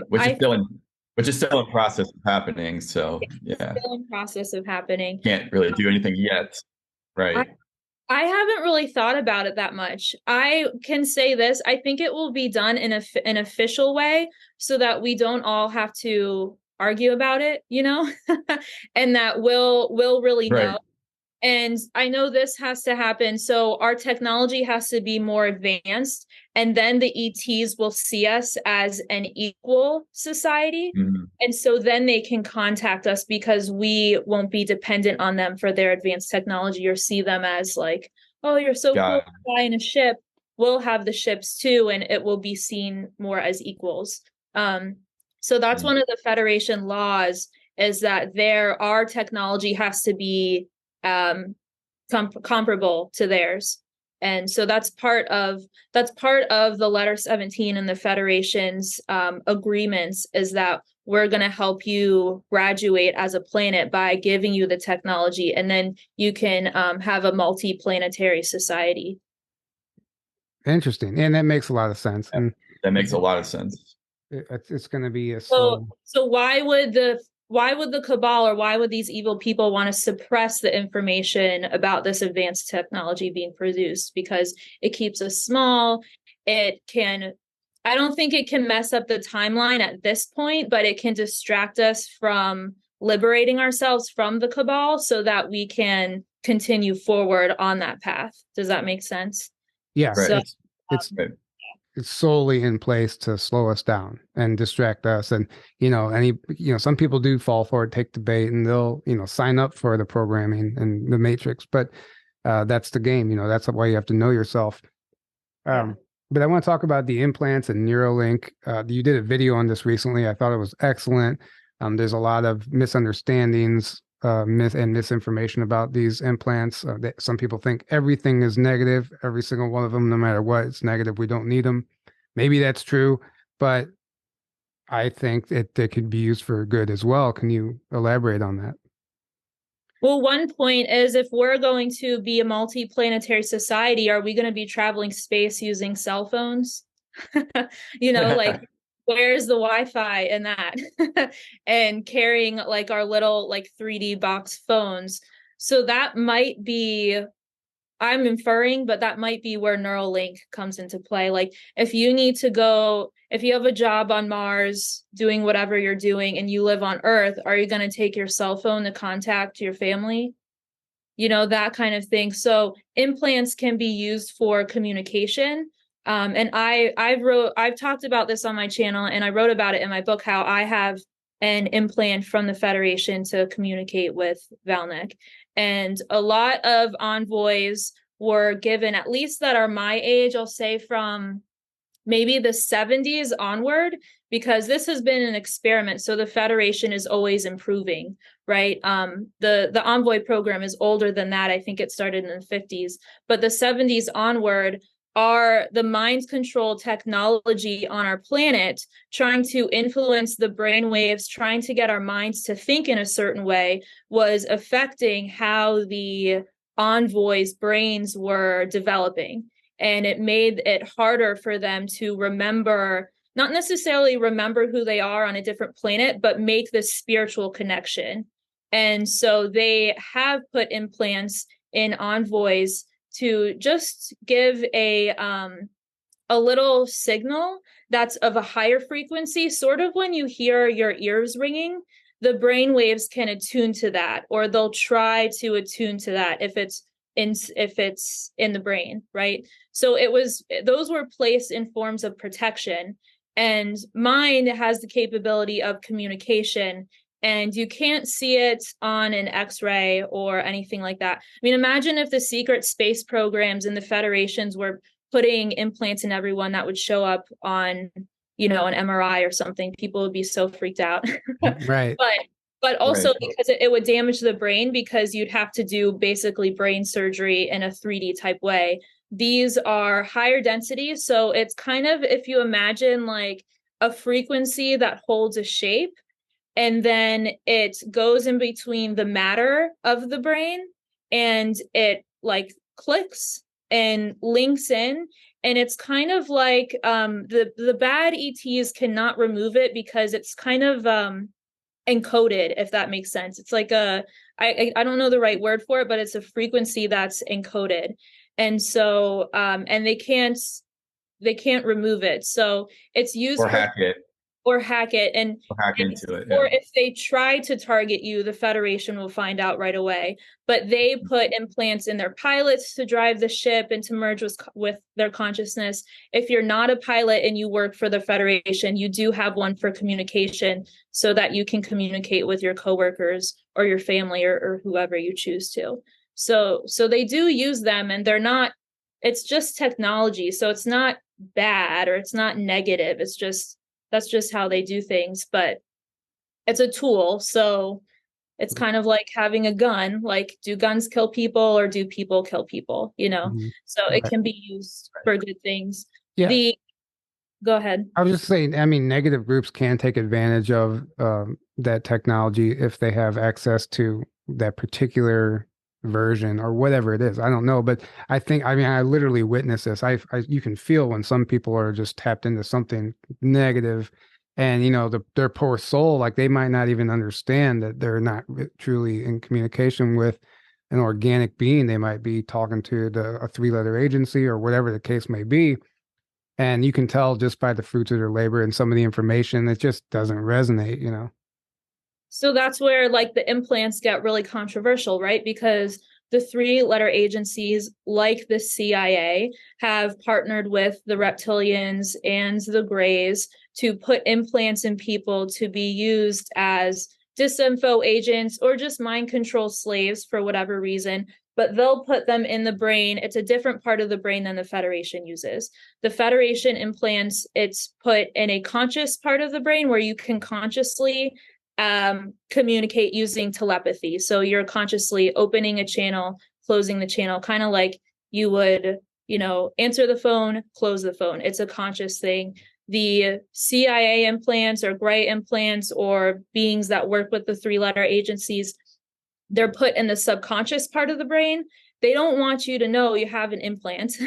Which is still in process of happening. So yeah. Still in process of happening. Can't really do anything yet. Right. I haven't really thought about it that much. I can say this. I think it will be done in an official way so that we don't all have to argue about it, and that we'll really know. And I know this has to happen. So our technology has to be more advanced. And then the ETs will see us as an equal society. Mm-hmm. And so then they can contact us because we won't be dependent on them for their advanced technology, or see them as like, oh, you're so cool flying a ship. We'll have the ships too. And it will be seen more as equals. So that's one of the Federation laws, is that our technology has to be comparable to theirs. And so that's part of the letter 17 in the Federation's agreements, is that we're going to help you graduate as a planet by giving you the technology, and then you can have a multi-planetary society. Interesting. And that makes a lot of sense. Yeah, and that makes a lot of sense. It's going to be a so why would the cabal, or why would these evil people want to suppress the information about this advanced technology being produced? Because it keeps us small. I don't think it can mess up the timeline at this point, but it can distract us from liberating ourselves from the cabal so that we can continue forward on that path. Does that make sense? Yeah. Right. So it's solely in place to slow us down and distract us. And, some people do fall for it, take the bait, and they'll, sign up for the programming and the matrix, but that's the game, that's why you have to know yourself. But I want to talk about the implants and Neurolink. You did a video on this recently. I thought it was excellent. There's a lot of misunderstandings, myth and misinformation about these implants. Some people think everything is negative, every single one of them, no matter what, it's negative. We don't need them. Maybe that's true, but I think they could be used for good as well. Can you elaborate on that? Well, one point is, if we're going to be a multi-planetary society, are we going to be traveling space using cell phones? Like, where's the Wi-Fi in that? And carrying like our little like 3D box phones. So that might be, I'm inferring, but that might be where Neuralink comes into play. Like, if you have a job on Mars doing whatever you're doing and you live on Earth, are you going to take your cell phone to contact your family? That kind of thing. So implants can be used for communication. And I've talked about this on my channel, and I wrote about it in my book, how I have an implant from the Federation to communicate with Valnek. And a lot of envoys were given, at least that are my age, I'll say from maybe the 70s onward, because this has been an experiment. So the Federation is always improving, right? The Envoy program is older than that. I think it started in the 50s, but the 70s onward are the mind control technology on our planet, trying to influence the brain waves, trying to get our minds to think in a certain way, was affecting how the envoys' brains were developing. And it made it harder for them to remember, not necessarily remember who they are on a different planet, but make this spiritual connection. And so they have put implants in envoys to just give a little signal that's of a higher frequency. Sort of when you hear your ears ringing, the brain waves can attune to that, or they'll try to attune to that if it's in the brain, right? So those were placed in forms of protection, and mine has the capability of communication, and you can't see it on an X-ray or anything like that. I mean, imagine if the secret space programs and the Federations were putting implants in everyone that would show up on, an MRI or something. People would be so freaked out. Right. But also because it would damage the brain, because you'd have to do basically brain surgery in a 3D type way. These are higher density. So it's kind of, if you imagine like a frequency that holds a shape, and then it goes in between the matter of the brain, and it like clicks and links in. And it's kind of like the bad ETs cannot remove it, because it's kind of encoded, if that makes sense. It's like I don't know the right word for it, but it's a frequency that's encoded. And so and they can't remove it. So it's used or hack it. Or hack it and hack into it. Or if they try to target you, the Federation will find out right away. But they put implants in their pilots to drive the ship and to merge with their consciousness. If you're not a pilot and you work for the Federation, you do have one for communication, so that you can communicate with your coworkers or your family or whoever you choose to. So they do use them, and it's just technology. So it's not bad or it's not negative. That's just how they do things, but it's a tool. So It's kind of like having a gun. Like, do guns kill people or do people kill people? So it can be used for good things. Yeah. Go ahead. I was just saying, I mean, negative groups can take advantage of that technology if they have access to that particular version or whatever it is. I don't know, but I think, I mean, I literally witnessed this. You can feel when some people are just tapped into something negative, and their poor soul, like they might not even understand that they're not truly in communication with an organic being. They might be talking to a three-letter agency or whatever the case may be. And you can tell just by the fruits of their labor and some of the information, it just doesn't resonate. So that's where like the implants get really controversial, right? Because the three-letter agencies like the CIA have partnered with the reptilians and the Greys to put implants in people to be used as disinfo agents or just mind control slaves for whatever reason. But they'll put them in the brain. It's a different part of the brain than the Federation uses. The Federation implants, it's put in a conscious part of the brain where you can consciously communicate using telepathy. So you're consciously opening a channel, closing the channel, kind of like you would, answer the phone, close the phone. It's a conscious thing. The CIA implants or Gray implants or beings that work with the three-letter agencies, they're put in the subconscious part of the brain. They don't want you to know you have an implant.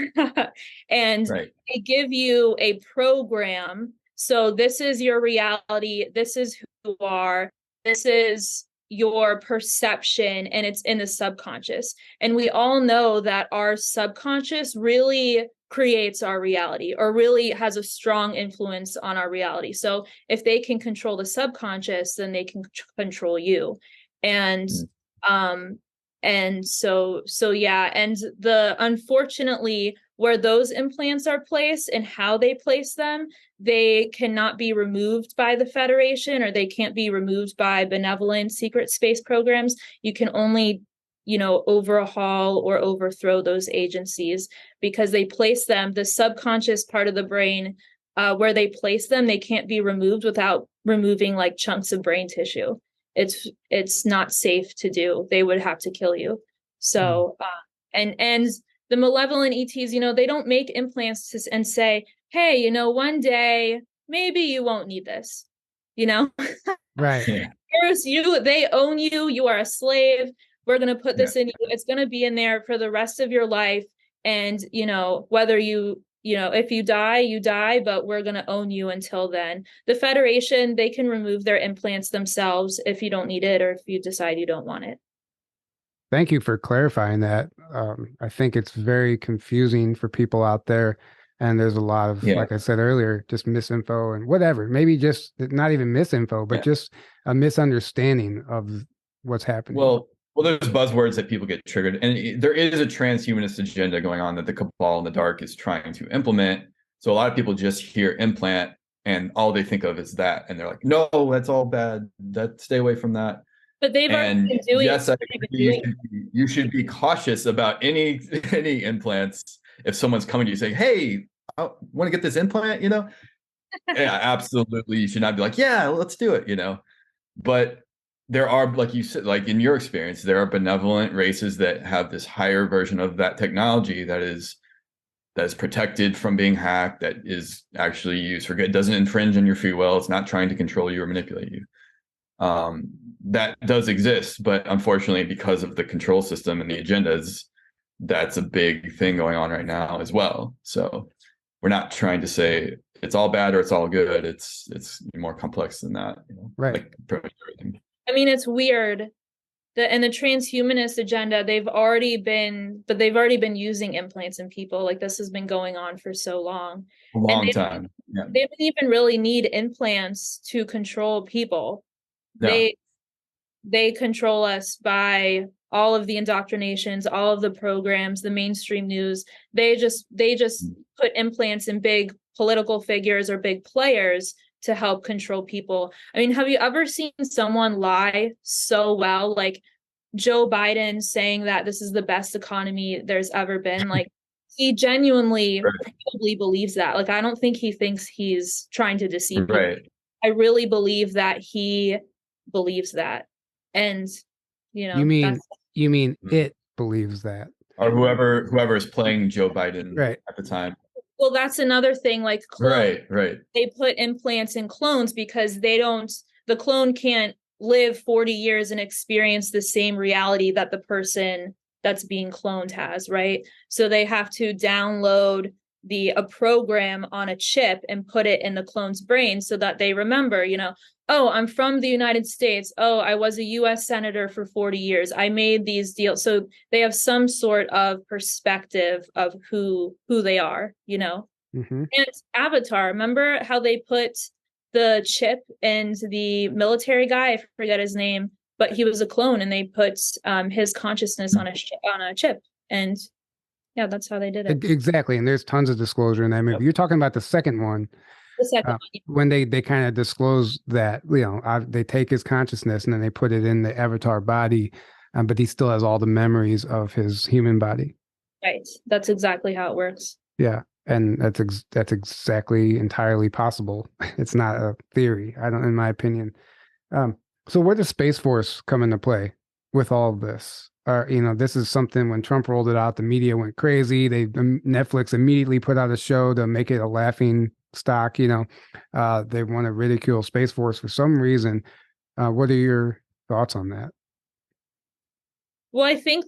And they give you a program. So this is your reality. This is who you are. This is your perception, and it's in the subconscious. And we all know that our subconscious really creates our reality or really has a strong influence on our reality. So if they can control the subconscious, then they can control you. And unfortunately, where those implants are placed and how they place them, they cannot be removed by the Federation, or they can't be removed by benevolent secret space programs. You can only, overhaul or overthrow those agencies because they place them, the subconscious part of the brain, where they place them, they can't be removed without removing like chunks of brain tissue. It's not safe to do. They would have to kill you. So, and the malevolent ETs, they don't make implants and say, hey, one day maybe you won't need this, Right. First, they own you. You are a slave. We're going to put this in you. It's going to be in there for the rest of your life. And, whether if you die, but we're going to own you until then. The Federation, they can remove their implants themselves if you don't need it or if you decide you don't want it. Thank you for clarifying that. I think it's very confusing for people out there. And there's a lot of, like I said earlier, just misinfo and whatever. Maybe just not even misinfo, but just a misunderstanding of what's happening. Well, there's buzzwords that people get triggered. And there is a transhumanist agenda going on that the cabal in the dark is trying to implement. So a lot of people just hear implant and all they think of is that. And they're like, no, that's all bad. Stay away from that. But they've already been doing you should be cautious about any implants. If someone's coming to you saying, hey, I want to get this implant, yeah, absolutely. You should not be like, yeah, let's do it, But there are, like you said, like in your experience, there are benevolent races that have this higher version of that technology that is protected from being hacked, that is actually used for good. It doesn't infringe on your free will. It's not trying to control you or manipulate you. That does exist, but unfortunately, because of the control system and the agendas, that's a big thing going on right now as well. So we're not trying to say it's all bad or it's all good. It's more complex than that, right? Like everything. I mean, it's weird. The transhumanist agenda, they've already been using implants in people. Like this has been going on for so long. A long time. Yeah. They don't even really need implants to control people. No. They control us by all of the indoctrinations, all of the programs, the mainstream news. They just put implants in big political figures or big players to help control people. I mean, have you ever seen someone lie so well? Like Joe Biden saying that this is the best economy there's ever been. Like he genuinely probably believes that. Like, I don't think he thinks he's trying to deceive people. I really believe that he believes that. And You mean that's it believes that, or whoever is playing Joe Biden right? at the time. well, that's another thing, like clones, Right. they put implants in clones because the clone can't live 40 years and experience the same reality that the person that's being cloned has, right? So they have to download a program on a chip and put it in the clone's brain so that they remember, oh, I'm from the United States. Oh, I was a US senator for 40 years. I made these deals. So they have some sort of perspective of who they are, Mm-hmm. And Avatar, remember how they put the chip in the military guy? I forget his name, but he was a clone, and they put his consciousness on a chip. And yeah, that's how they did it. Exactly. And there's tons of disclosure in that movie. Yep. You're talking about the second one. The second one, yeah. When they kind of disclose that, they take his consciousness and then they put it in the avatar body, but he still has all the memories of his human body. Right. That's exactly how it works. Yeah. And that's exactly entirely possible. It's not a theory, in my opinion. So where does Space Force come into play with all of this? This is something when Trump rolled it out, the media went crazy. Netflix immediately put out a show to make it a laughing stock. They want to ridicule Space Force for some reason. What are your thoughts on that? Well, I think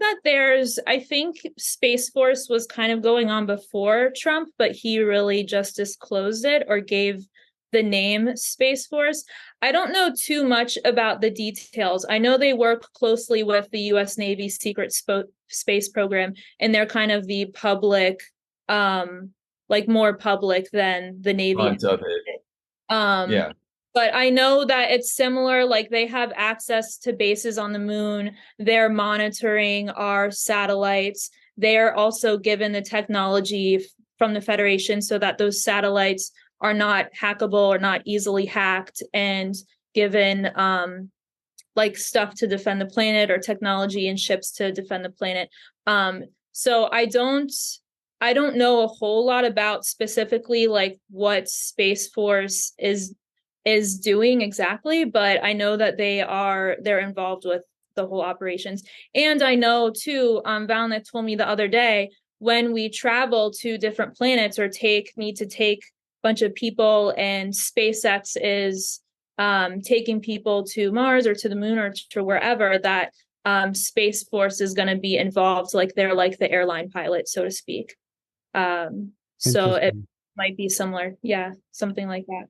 Space Force was kind of going on before Trump, but he really just disclosed it or gave the name Space Force. I don't know too much about the details. I know they work closely with the U.S. Navy secret space program, and they're kind of the public, more public than the Navy. Front of it. Yeah. But I know that it's similar, like they have access to bases on the moon. They're monitoring our satellites. They're also given the technology from the Federation so that those satellites are not hackable or not easily hacked, and given stuff to defend the planet or technology and ships to defend the planet. So I don't know a whole lot about specifically like what Space Force is doing exactly, but I know that they're involved with the whole operations. And I know too, Valnet told me the other day, when we travel to different planets or need to take a bunch of people, and SpaceX is taking people to Mars or to the moon or to wherever, that Space Force is going to be involved. Like they're like the airline pilot, so to speak. So it might be similar. Yeah, something like that.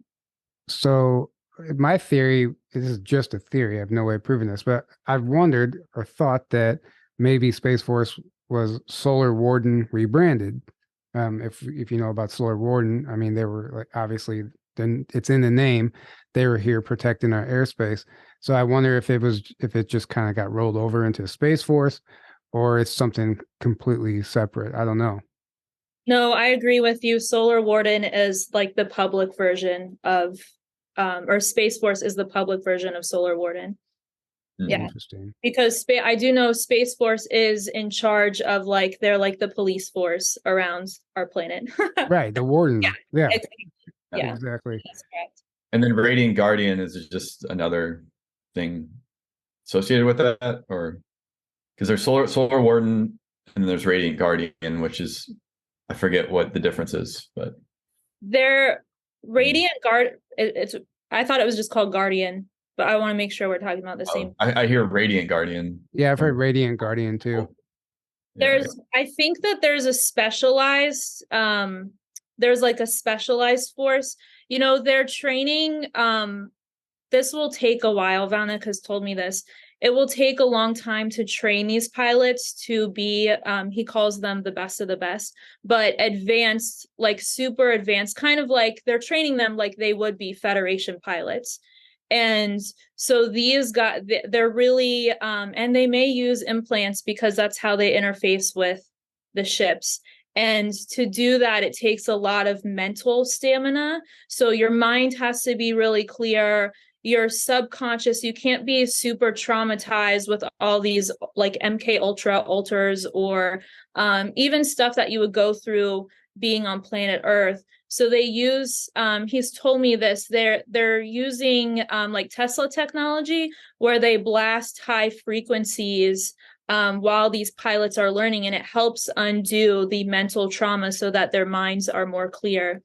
So my theory, this is just a theory, I have no way of proving this, but I've wondered or thought that maybe Space Force was Solar Warden rebranded. If you know about Solar Warden, I mean, they were like, obviously, then it's in the name. They were here protecting our airspace. So I wonder if it just kind of got rolled over into Space Force, or it's something completely separate. I don't know. No, I agree with you. Solar Warden is like the public version of, or Space Force is the public version of Solar Warden. Yeah, interesting. Because I do know Space Force is in charge of they're like the police force around our planet. Right, the Warden. Yeah, exactly. That's correct. And then Radiant Guardian is just another thing associated with that, or because there's Solar Warden and there's Radiant Guardian, which is, I forget what the difference is, but they're Radiant Guard. I thought it was just called Guardian, but I want to make sure we're talking about the same. I hear Radiant Guardian. Yeah, I've heard Radiant Guardian too. I think that there's a specialized, there's like a specialized force. They're training. This will take a while. Vanek has told me this. It will take a long time to train these pilots to be, he calls them the best of the best, but advanced, like super advanced, kind of like they're training them like they would be Federation pilots. And so these guys, they're really, and they may use implants because that's how they interface with the ships. And to do that, it takes a lot of mental stamina. So your mind has to be really clear. Your subconscious, you can't be super traumatized with all these like MK Ultra alters or even stuff that you would go through being on planet Earth. So they use, he's told me this, they're using like Tesla technology where they blast high frequencies while these pilots are learning, and it helps undo the mental trauma so that their minds are more clear.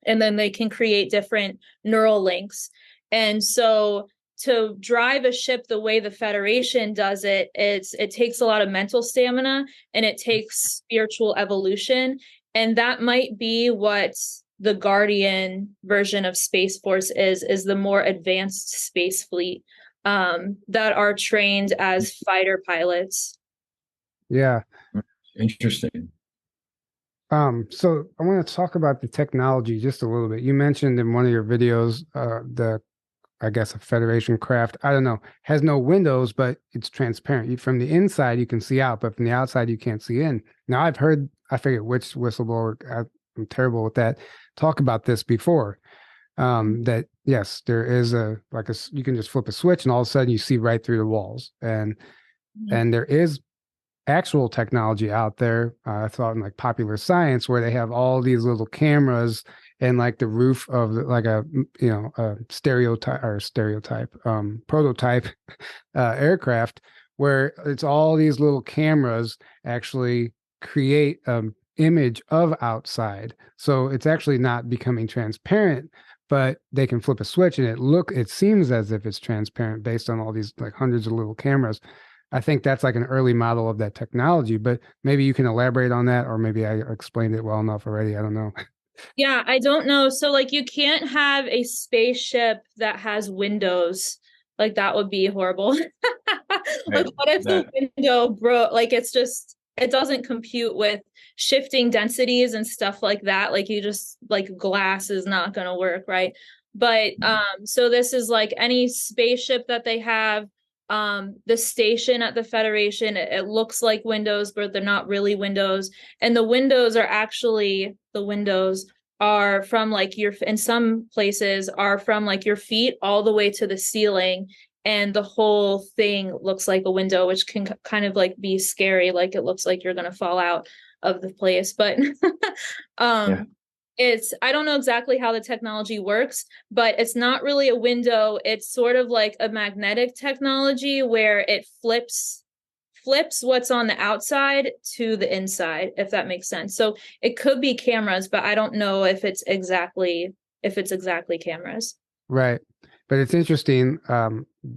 And then they can create different neural links. And so to drive a ship the way the Federation does it, it takes a lot of mental stamina and it takes spiritual evolution. And that might be what the Guardian version of Spaceports is the more advanced space fleet that are trained as fighter pilots. Yeah. Interesting. So I want to talk about the technology just a little bit. You mentioned in one of your videos, I guess a Federation craft, I don't know, has no windows, but it's transparent. From the inside, you can see out, but from the outside, you can't see in. Now, I've heard, I forget which whistleblower, I'm terrible with that, talk about this before, that yes, there is you can just flip a switch and all of a sudden you see right through the walls. And there is actual technology out there. I thought in like Popular Science where they have all these little cameras and like the roof of like a prototype aircraft where it's all these little cameras actually create image of outside. So it's actually not becoming transparent, but they can flip a switch and it seems as if it's transparent based on all these like hundreds of little cameras. I think that's like an early model of that technology, but maybe you can elaborate on that, or maybe I explained it well enough already. I don't know. Yeah, I don't know. So like you can't have a spaceship that has windows. Like that would be horrible. Like what if the window broke? Like it doesn't compute with shifting densities and stuff like that. Like you just like glass is not going to work, right? But so this is like any spaceship that they have. The station at the Federation, it looks like windows, but they're not really windows. And the windows are from like in some places are from like your feet all the way to the ceiling. And the whole thing looks like a window, which can kind of like be scary. Like it looks like you're going to fall out of the place. But yeah. I don't know exactly how the technology works, but it's not really a window. It's sort of like a magnetic technology where it flips what's on the outside to the inside, if that makes sense. So it could be cameras, but I don't know if it's exactly cameras. Right. But it's interesting.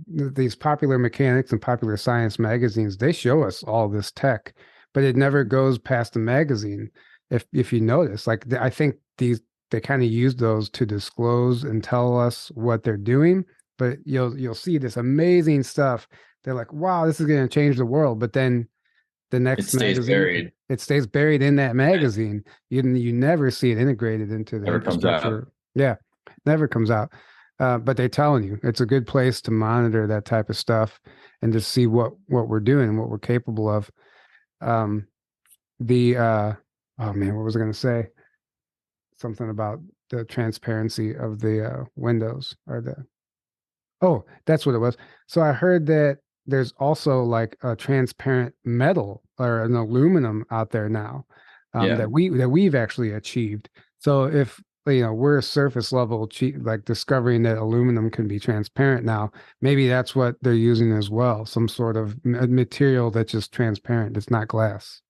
These Popular Mechanics and Popular Science magazines, they show us all this tech, but it never goes past the magazine. If you notice, like I think they kind of use those to disclose and tell us what they're doing, but you'll see this amazing stuff. They're like, wow, this is going to change the world. But then the next magazine, it stays buried in that magazine. You never see it integrated into the infrastructure. Yeah, never comes out. But they're telling you it's a good place to monitor that type of stuff and to see what we're doing and what we're capable of. Oh man, what was I going to say? Something about the transparency of the windows that's what it was. So I heard that there's also like a transparent metal or an aluminum out there now that we've actually achieved. So if we're surface level like discovering that aluminum can be transparent now, maybe that's what they're using as well, some sort of material that's just transparent, it's not glass.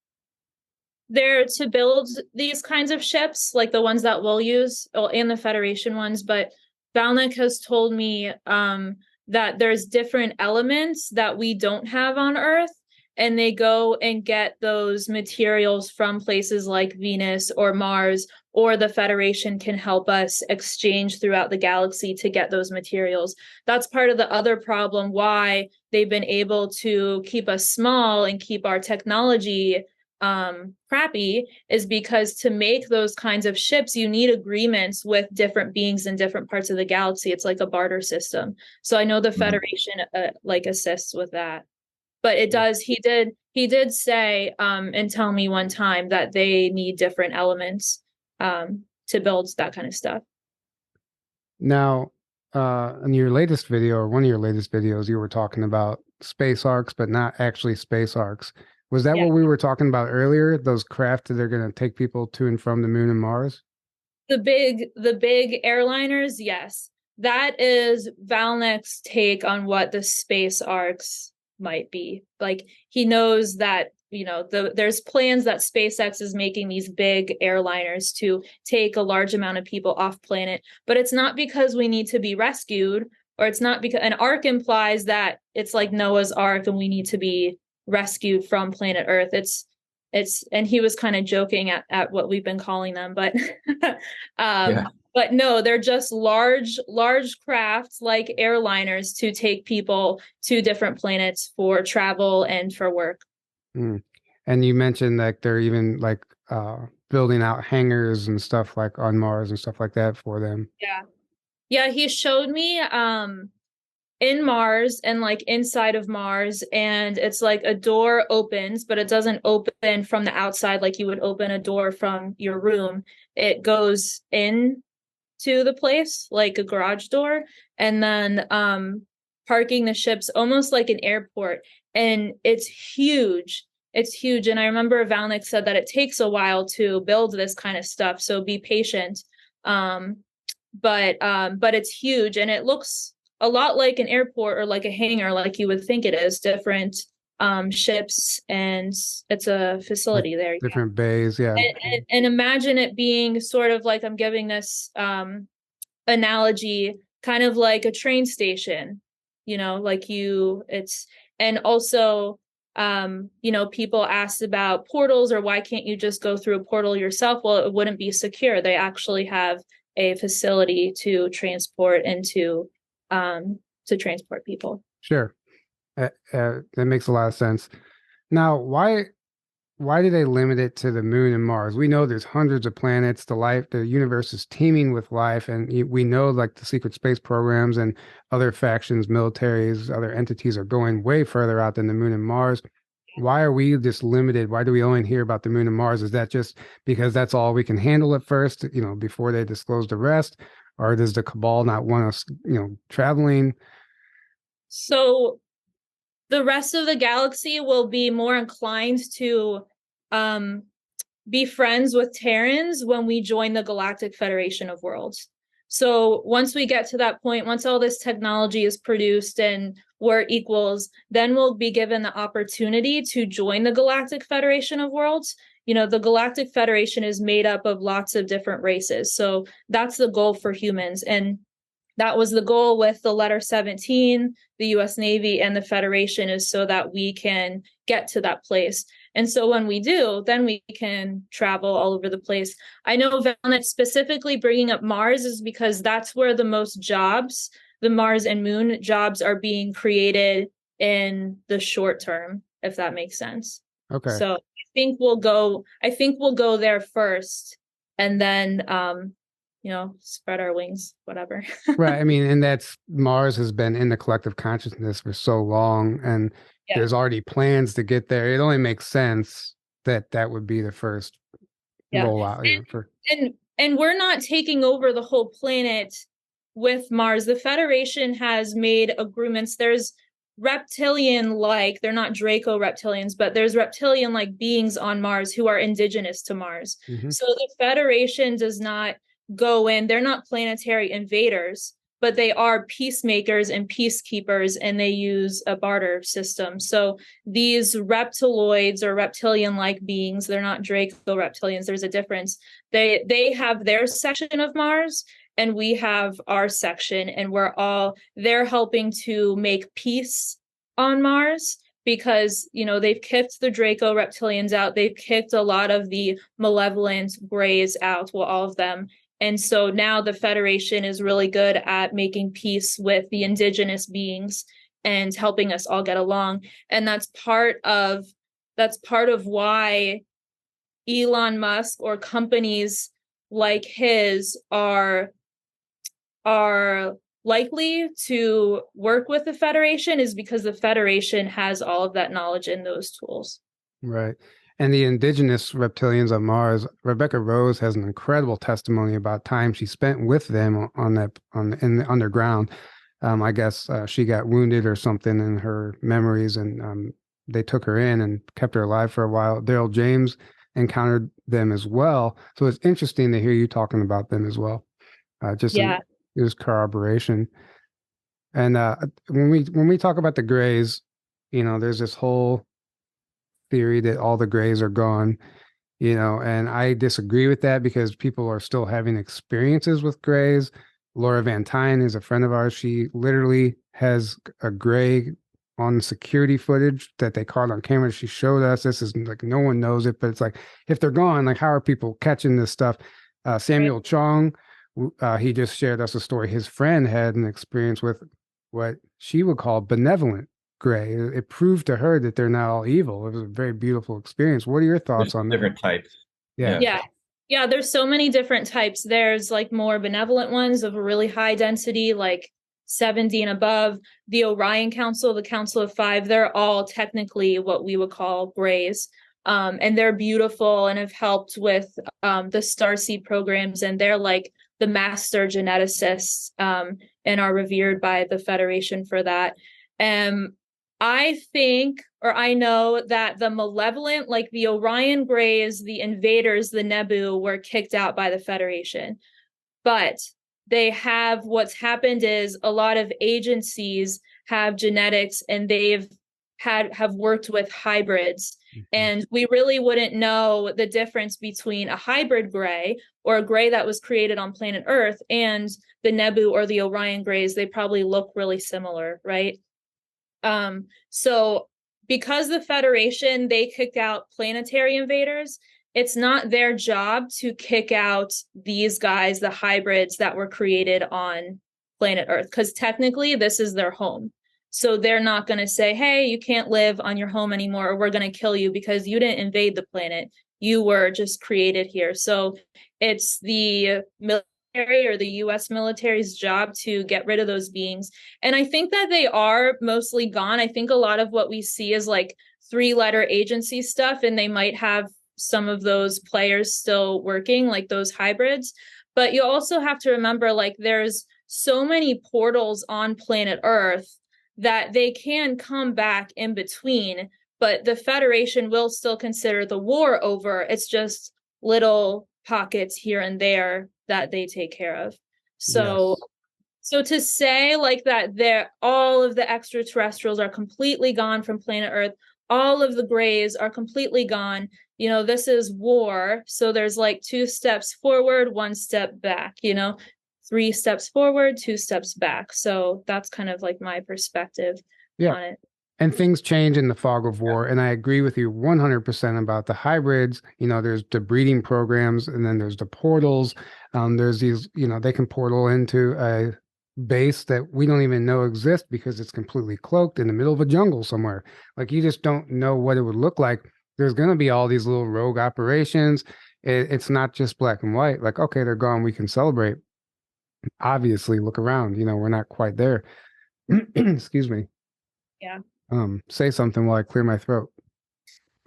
They're to build these kinds of ships, like the ones that we'll use, and the Federation ones. But Valnek has told me that there's different elements that we don't have on Earth, and they go and get those materials from places like Venus or Mars, or the Federation can help us exchange throughout the galaxy to get those materials. That's part of the other problem why they've been able to keep us small and keep our technology crappy, is because to make those kinds of ships, you need agreements with different beings in different parts of the galaxy. It's like a barter system. So I know the Federation like assists with that, but it does. He did say and tell me one time that they need different elements to build that kind of stuff. Now, in your latest video, or one of your latest videos, you were talking about space arcs, but not actually space arcs. Was that what we were talking about earlier? Those craft that are going to take people to and from the moon and Mars? the big airliners, yes. That is Valnek's take on what the space arcs might be. Like, he knows that, there's plans that SpaceX is making these big airliners to take a large amount of people off planet, but it's not because we need to be rescued, or it's not because an ark implies that it's like Noah's Ark and we need to be rescued from planet Earth. It's and he was kind of joking at what we've been calling them, but but no, they're just large crafts like airliners to take people to different planets for travel and for work. And you mentioned that they're even like building out hangars and stuff like on Mars and stuff like that for them. Yeah, he showed me in Mars and like inside of Mars, and it's like a door opens, but it doesn't open from the outside like you would open a door from your room. It goes in to the place like a garage door, and then parking the ships almost like an airport, and it's huge. And I remember Valnek said that it takes a while to build this kind of stuff, so be patient. But it's huge, and it looks a lot like an airport or like a hangar, like you would think it is. Different ships, and it's a facility there. Different bays, yeah. And imagine it being sort of like, I'm giving this analogy, kind of like a train station, and also people asked about portals, or why can't you just go through a portal yourself? Well, it wouldn't be secure. They actually have a facility to transport and to transport people. Sure. That makes a lot of sense. Now, why do they limit it to the moon and Mars? We know there's hundreds of planets. The universe is teeming with life, and we know like the secret space programs and other factions, militaries, other entities are going way further out than the moon and Mars. Why are we just limited? Why do we only hear about the moon and Mars? Is that just because that's all we can handle at first, before they disclose the rest? Or does the cabal not want us, traveling? So the rest of the galaxy will be more inclined to be friends with Terrans when we join the Galactic Federation of Worlds. So once we get to that point, once all this technology is produced and we're equals, then we'll be given the opportunity to join the Galactic Federation of Worlds. The Galactic Federation is made up of lots of different races. So that's the goal for humans. And that was the goal with the letter 17, the US Navy, and the Federation, is so that we can get to that place. And so when we do, then we can travel all over the place. I know Valnet specifically bringing up Mars is because that's where the most jobs, the Mars and Moon jobs, are being created in the short term, if that makes sense. Okay. So I think we'll go there first, and then spread our wings, whatever. Right. I mean, and that's, Mars has been in the collective consciousness for so long, and there's already plans to get there. It only makes sense that would be the first rollout. And we're not taking over the whole planet with Mars. The Federation has made agreements. There's reptilian-like, they're not Draco reptilians, but there's reptilian-like beings on Mars who are indigenous to Mars. Mm-hmm. So the Federation does not go in. They're not planetary invaders, but they are peacemakers and peacekeepers, and they use a barter system. So these reptiloids or reptilian-like beings, they're not Draco reptilians. There's a difference. They have their section of Mars, and we have our section, and they're helping to make peace on Mars, because, they've kicked the Draco reptilians out. They've kicked a lot of the malevolent grays out, well, all of them. And so now the Federation is really good at making peace with the indigenous beings and helping us all get along. And that's part of why Elon Musk or companies like his are likely to work with the Federation, is because the Federation has all of that knowledge and those tools. Right. And the indigenous reptilians on Mars, Rebecca Rose has an incredible testimony about time she spent with them in the underground. I guess she got wounded or something in her memories, and they took her in and kept her alive for a while. Daryl James encountered them as well. So it's interesting to hear you talking about them as well. It was corroboration. And when we talk about the grays, there's this whole theory that all the grays are gone, and I disagree with that because people are still having experiences with grays. Laura Van Tyne is a friend of ours. She literally has a gray on security footage that they caught on camera. She showed us. This is like, no one knows it, but it's like, if they're gone, like, how are people catching this stuff? Samuel Chong, he just shared us a story. His friend had an experience with what she would call benevolent gray. It proved to her that they're not all evil. It was a very beautiful experience. What are your thoughts on that? Different types. Yeah, there's so many different types. There's like more benevolent ones of a really high density, like 70 and above. The Orion Council, the Council of Five, they're all technically what we would call grays. And they're beautiful and have helped with the starseed programs, and they're like the master geneticists and are revered by the Federation for that. I think, or I know that the malevolent, like the Orion Greys, the invaders, the Nebu, were kicked out by the Federation. But what's happened is a lot of agencies have genetics, and have worked with hybrids. And we really wouldn't know the difference between a hybrid gray or a gray that was created on planet Earth and the Nebu or the Orion Greys. They probably look really similar, right? So because the Federation, they kicked out planetary invaders, it's not their job to kick out these guys, the hybrids that were created on planet Earth, because technically this is their home. So they're not going to say, hey, you can't live on your home anymore, or we're going to kill you because you didn't invade the planet. You were just created here. So it's the military or the US military's job to get rid of those beings. And I think that they are mostly gone. I think a lot of what we see is like 3-letter agency stuff, and they might have some of those players still working, like those hybrids. But you also have to remember, like, there's so many portals on planet Earth that they can come back in between, but the Federation will still consider the war over. It's just little pockets here and there that they take care of. So to say like that all of the extraterrestrials are completely gone from planet Earth, all of the grays are completely gone, this is war. So there's like 2 steps forward, 1 step back, 3 steps forward, 2 steps back. So that's kind of like my perspective on it. And things change in the fog of war. And I agree with you 100% about the hybrids. There's the breeding programs, and then there's the portals. There's these, they can portal into a base that we don't even know exists because it's completely cloaked in the middle of a jungle somewhere. Like, you just don't know what it would look like. There's going to be all these little rogue operations. It's not just black and white. Like, okay, they're gone, we can celebrate. Obviously, look around. We're not quite there. Excuse me. Yeah. Say something while I clear my throat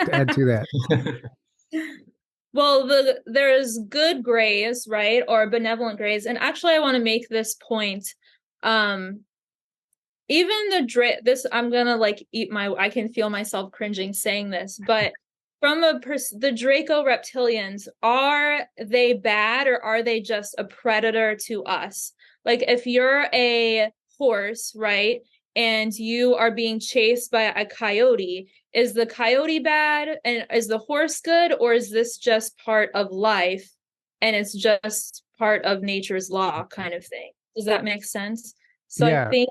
to add to that. Well, there's good grays, right, or benevolent grays, and actually, I want to make this point. Even I'm gonna like I can feel myself cringing saying this, but from the Draco reptilians, are they bad, or are they just a predator to us? Like, if you're a horse, right, and you are being chased by a coyote, is the coyote bad and is the horse good, or is this just part of life and it's just part of nature's law kind of thing? Does that make sense? So I think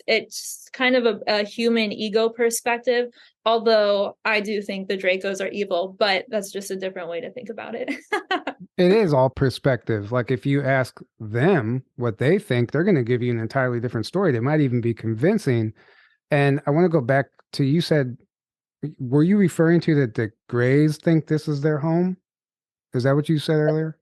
it's kind of a human ego perspective, although I do think the Dracos are evil, but that's just a different way to think about it. It is all perspective. Like, if you ask them what they think, they're going to give you an entirely different story. They might even be convincing. And I want to go back to, you said, were you referring to that the Greys think this is their home? Is that what you said earlier?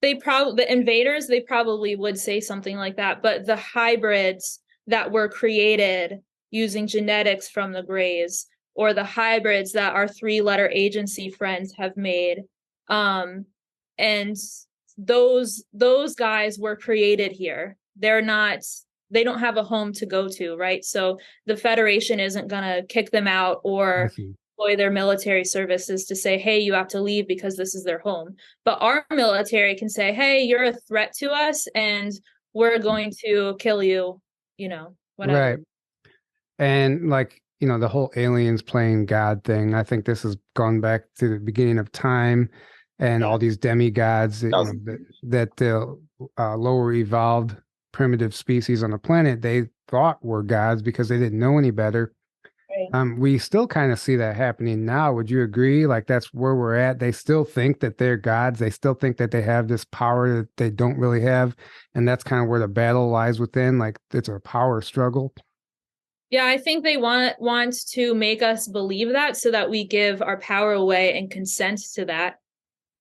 The invaders, they probably would say something like that, but the hybrids that were created using genetics from the Greys, or the hybrids that our 3-letter agency friends have made, and those guys were created here. They don't have a home to go to, right? So the Federation isn't gonna kick them out or deploy their military services to say, hey, you have to leave because this is their home. But our military can say, hey, you're a threat to us and we're going to kill you, whatever. Right. And like, the whole aliens playing God thing, I think this has gone back to the beginning of time and all these demigods that the lower evolved primitive species on the planet, they thought were gods because they didn't know any better. Right. We still kind of see that happening now. Would you agree? Like that's where we're at. They still think that they're gods. They still think that they have this power that they don't really have. And that's kind of where the battle lies within. Like it's a power struggle. Yeah, I think they want to make us believe that so that we give our power away and consent to that,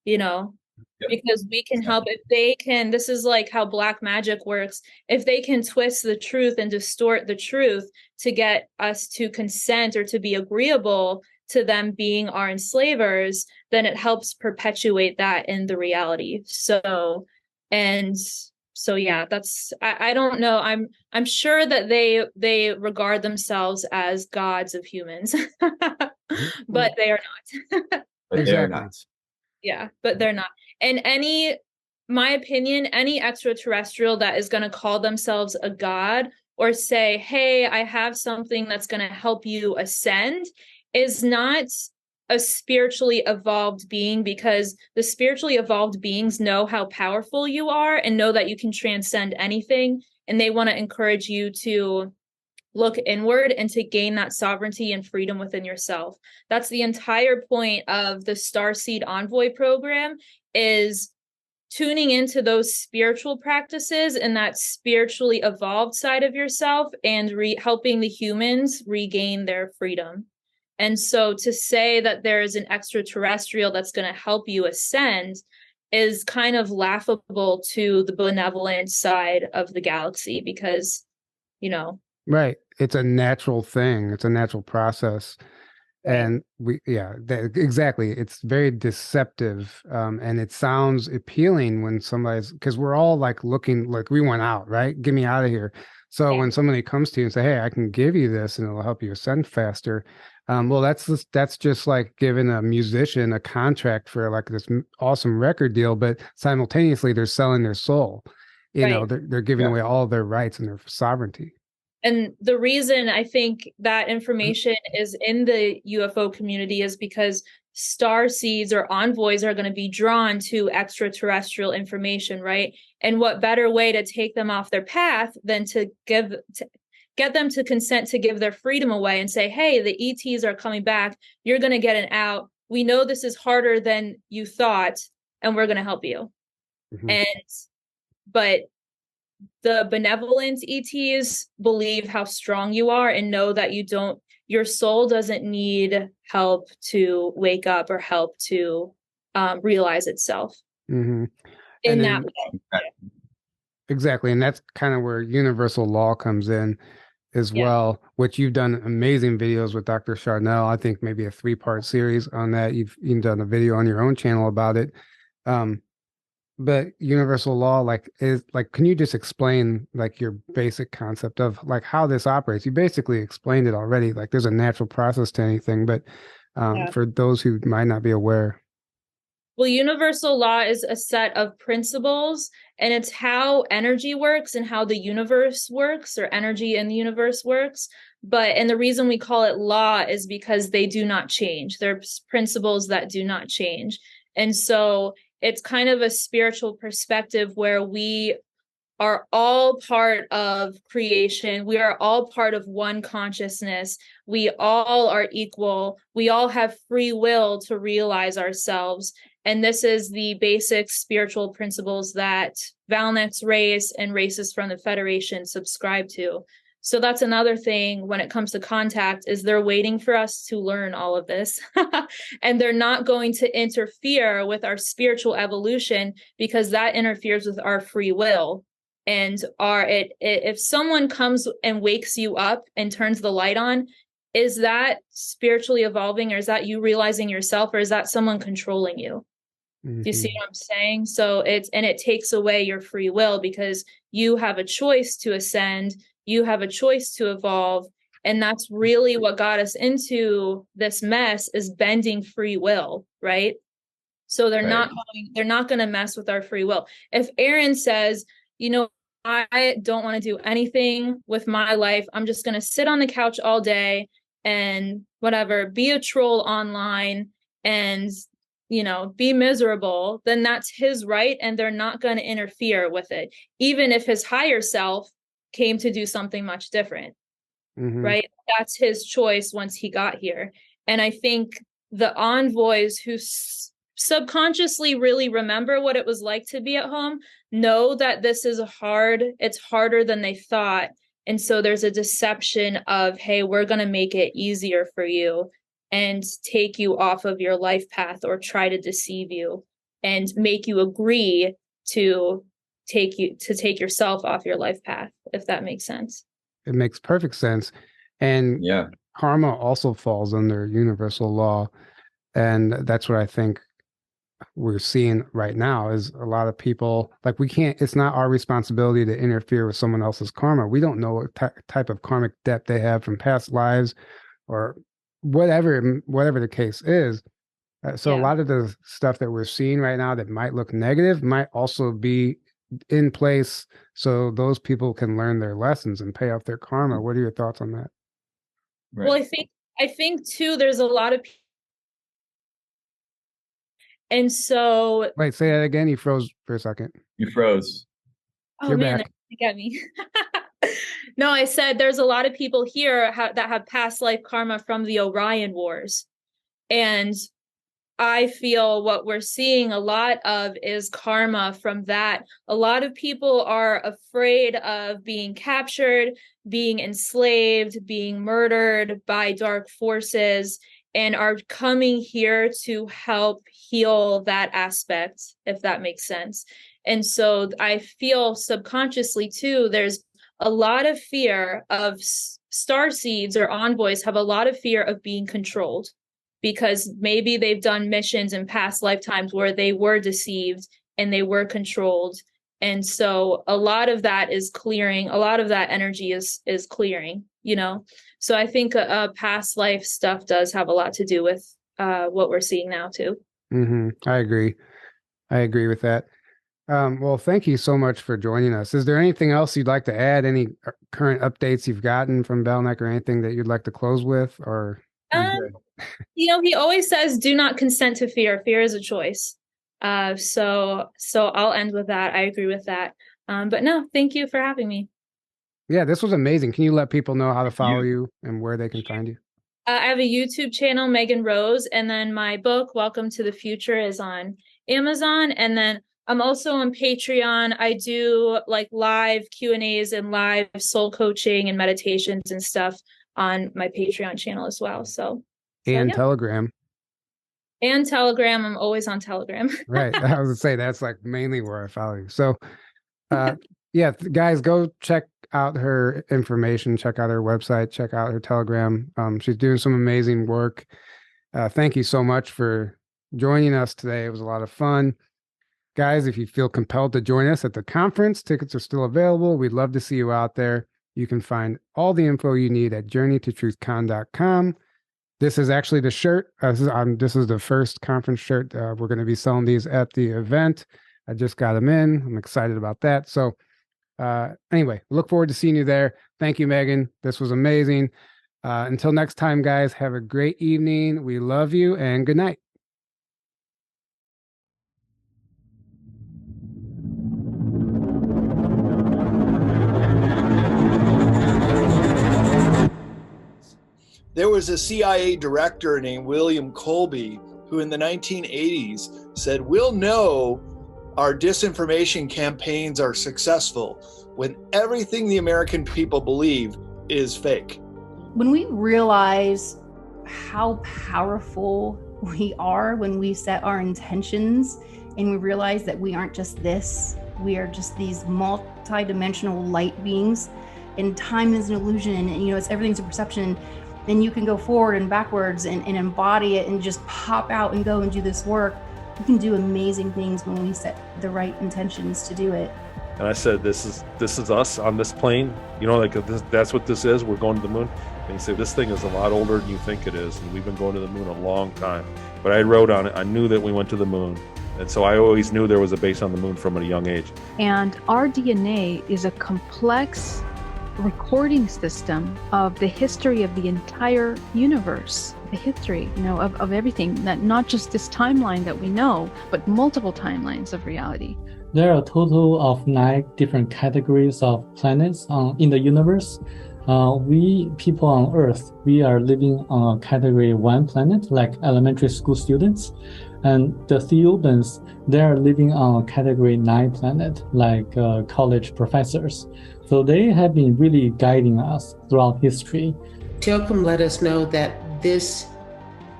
because we can help if they can. This is like how black magic works. If they can twist the truth and distort the truth to get us to consent or to be agreeable to them being our enslavers, then it helps perpetuate that in the reality. So yeah, that's I don't know. I'm sure that they regard themselves as gods of humans, but they are not. But they are not. Yeah, but they're not. And my opinion, any extraterrestrial that is going to call themselves a god or say, hey, I have something that's going to help you ascend is not a spiritually evolved being, because the spiritually evolved beings know how powerful you are and know that you can transcend anything. And they want to encourage you to look inward and to gain that sovereignty and freedom within yourself. That's the entire point of the Starseed Envoy program, is tuning into those spiritual practices and that spiritually evolved side of yourself and helping the humans regain their freedom. And so to say that there is an extraterrestrial that's going to help you ascend is kind of laughable to the benevolent side of the galaxy, because, Right. It's a natural thing. It's a natural process. Right. And exactly. It's very deceptive. And it sounds appealing when somebody's, because we're all like looking, like we want out, right? Get me out of here. So when somebody comes to you and say, hey, I can give you this and it'll help you ascend faster. Well, that's just like giving a musician a contract for like this awesome record deal, but simultaneously they're selling their soul. They're giving away all their rights and their sovereignty. And the reason I think that information is in the UFO community is because star seeds or envoys are going to be drawn to extraterrestrial information, right? And what better way to take them off their path than to get them to consent to give their freedom away and say, hey, the ETs are coming back. You're going to get an out. We know this is harder than you thought, and we're going to help you. Mm-hmm. But the benevolent ETs believe how strong you are and know that your soul doesn't need help to wake up or help to realize itself. Mm-hmm. That way. Exactly. And that's kind of where universal law comes in as well, which you've done amazing videos with Dr. Charnel. I think maybe a 3-part series on that. You've even done a video on your own channel about it. But universal law, can you just explain like your basic concept of like how this operates? You basically explained it already. Like there's a natural process to anything, but for those who might not be aware. Well, universal law is a set of principles, and it's how energy works and how the universe works, or energy in the universe works. And the reason we call it law is because they do not change. They're principles that do not change. And so it's kind of a spiritual perspective where we are all part of creation. We are all part of one consciousness. We all are equal. We all have free will to realize ourselves. And this is the basic spiritual principles that Valnex race and races from the Federation subscribe to. So that's another thing when it comes to contact, is they're waiting for us to learn all of this. And they're not going to interfere with our spiritual evolution, because that interferes with our free will. And if someone comes and wakes you up and turns the light on, is that spiritually evolving, or is that you realizing yourself, or is that someone controlling you? Mm-hmm. Do you see what I'm saying? So it takes away your free will, because you have a choice to ascend. You have a choice to evolve, And that's really what got us into this mess, is bending free will, right? So they're not going to mess with our free will. If Aaron says, I don't want to do anything with my life, I'm just going to sit on the couch all day and whatever, be a troll online and, be miserable, then that's his right. And they're not going to interfere with it, even if his higher self came to do something much different. Right? That's his choice once he got here. And I think the envoys who subconsciously really remember what it was like to be at home know that this is it's harder than they thought. And so there's a deception of, hey, we're going to make it easier for you and take you off of your life path, or try to deceive you and make you agree to take yourself off your life path, if that makes sense. It makes perfect sense. And karma also falls under universal law. And that's what I think we're seeing right now, is a lot of people, like, it's not our responsibility to interfere with someone else's karma. We don't know what type of karmic debt they have from past lives or whatever the case is. So a lot of the stuff that we're seeing right now that might look negative might also be in place so those people can learn their lessons and pay off their karma. What are your thoughts on that? Right. Well, I think too, there's a lot of people. And so wait, say that again. You froze for a second. You froze. Oh, you're man, back. Get me. No, I said there's a lot of people here that have past life karma from the Orion Wars. And I feel what we're seeing a lot of is karma from that. A lot of people are afraid of being captured, being enslaved, being murdered by dark forces, and are coming here to help heal that aspect, if that makes sense. And so I feel subconsciously too, there's a lot of fear of starseeds, or envoys have a lot of fear of being controlled, because maybe they've done missions in past lifetimes where they were deceived and they were controlled. And so a lot of that is clearing. A lot of that energy is clearing, So I think past life stuff does have a lot to do with what we're seeing now too. I agree with that. Well, thank you so much for joining us. Is there anything else you'd like to add? Any current updates you've gotten from Belknap, or anything that you'd like to close with? Or he always says, do not consent to fear. Fear is a choice. So I'll end with that. I agree with that. But no, thank you for having me. Yeah, this was amazing. Can you let people know how to follow you and where they can find you? I have a YouTube channel, Megan Rose, and then my book, Welcome to the Future, is on Amazon. And then I'm also on Patreon. I do like live Q&As and live soul coaching and meditations and stuff on my Patreon channel as well. And Telegram. And Telegram. I'm always on Telegram. Right. I was gonna say that's like mainly where I follow you. So guys, go check out her information, check out her website, check out her Telegram. She's doing some amazing work. Thank you so much for joining us today. It was a lot of fun. Guys, if you feel compelled to join us at the conference, tickets are still available. We'd love to see you out there. You can find all the info you need at journeytotruthcon.com. This is actually the shirt. This is the first conference shirt. We're going to be selling these at the event. I just got them in. I'm excited about that. So anyway, look forward to seeing you there. Thank you, Megan. This was amazing. Until next time, guys, have a great evening. We love you, and good night. There was a CIA director named William Colby who in the 1980s said, we'll know our disinformation campaigns are successful when everything the American people believe is fake. When we realize how powerful we are when we set our intentions and we realize that we aren't just this, we are just these multi-dimensional light beings, and time is an illusion, and everything's a perception. Then you can go forward and backwards and embody it and just pop out and go and do this work. We can do amazing things when we set the right intentions to do it. And I said, this is us on this plane. That's what this is. We're going to the moon. And he said, this thing is a lot older than you think it is, and we've been going to the moon a long time. But I wrote on it, I knew that we went to the moon. And so I always knew there was a base on the moon from a young age. And our DNA is a complex recording system of the history of the entire universe, the history, of everything, that not just this timeline that we know, but multiple timelines of reality. There are a total of 9 different categories of planets in the universe. We people on Earth, we are living on a category 1 planet, like elementary school students. And the Theobans, they are living on a category 9 planet, like college professors. So they have been really guiding us throughout history. Teokum let us know that this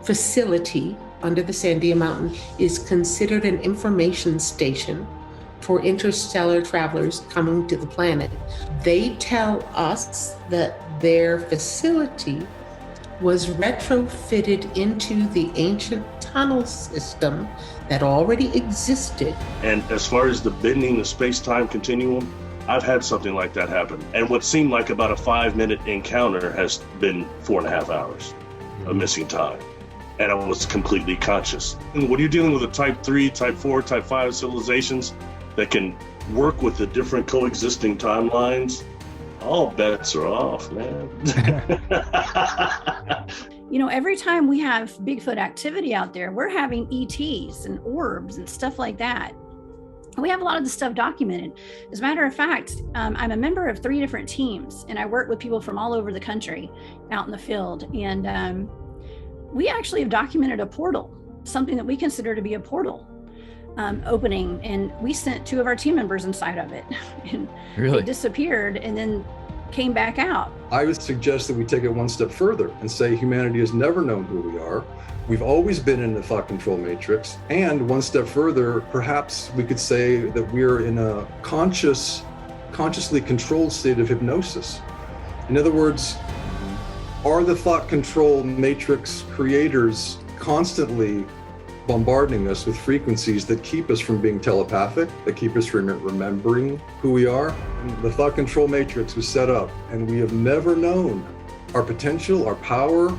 facility under the Sandia Mountain is considered an information station for interstellar travelers coming to the planet. They tell us that their facility was retrofitted into the ancient tunnel system that already existed. And as far as the bending the space-time continuum, I've had something like that happen. And what seemed like about a 5-minute encounter has been 4.5 hours of missing time. And I was completely conscious. And when you're dealing with a type 3, type 4, type 5 civilizations that can work with the different coexisting timelines, all bets are off, man. Every time we have Bigfoot activity out there, we're having ETs and orbs and stuff like that. We have a lot of this stuff documented. As a matter of fact, I'm a member of 3 different teams, and I work with people from all over the country out in the field. And we actually have documented a portal, something that we consider to be a portal opening. And we sent 2 of our team members inside of it. And Really? It disappeared and then came back out. I would suggest that we take it one step further and say humanity has never known who we are. We've always been in the thought control matrix. And one step further, perhaps we could say that we're in a consciously controlled state of hypnosis. In other words, are the thought control matrix creators constantly bombarding us with frequencies that keep us from being telepathic, that keep us from remembering who we are? And the thought control matrix was set up, and we have never known our potential, our power,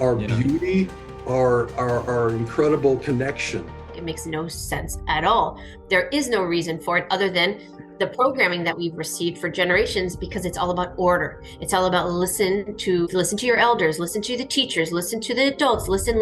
our beauty, our incredible connection. It makes no sense at all. There is no reason for it other than the programming that we've received for generations, because it's all about order. It's all about listen to your elders, listen to the teachers, listen to the adults, listen.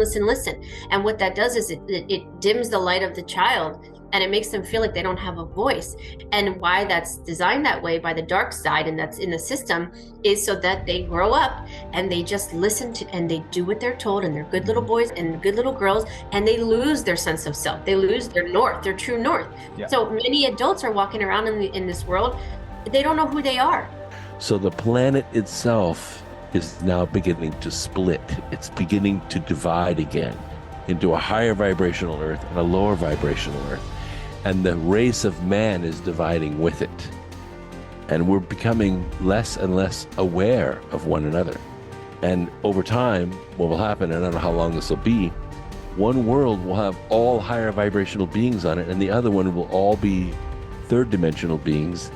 And what that does is it dims the light of the child, and it makes them feel like they don't have a voice. And why that's designed that way by the dark side, and that's in the system, is so that they grow up and they just listen to, and they do what they're told, and they're good little boys and good little girls, and they lose their sense of self. They lose their north, their true north. Yeah. So many adults are walking around in this world, they don't know who they are. So the planet itself is now beginning to split. It's beginning to divide again into a higher vibrational Earth and a lower vibrational Earth. And the race of man is dividing with it. And we're becoming less and less aware of one another. And over time, what will happen, and I don't know how long this will be, one world will have all higher vibrational beings on it, and the other one will all be third dimensional beings,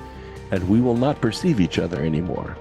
and we will not perceive each other anymore.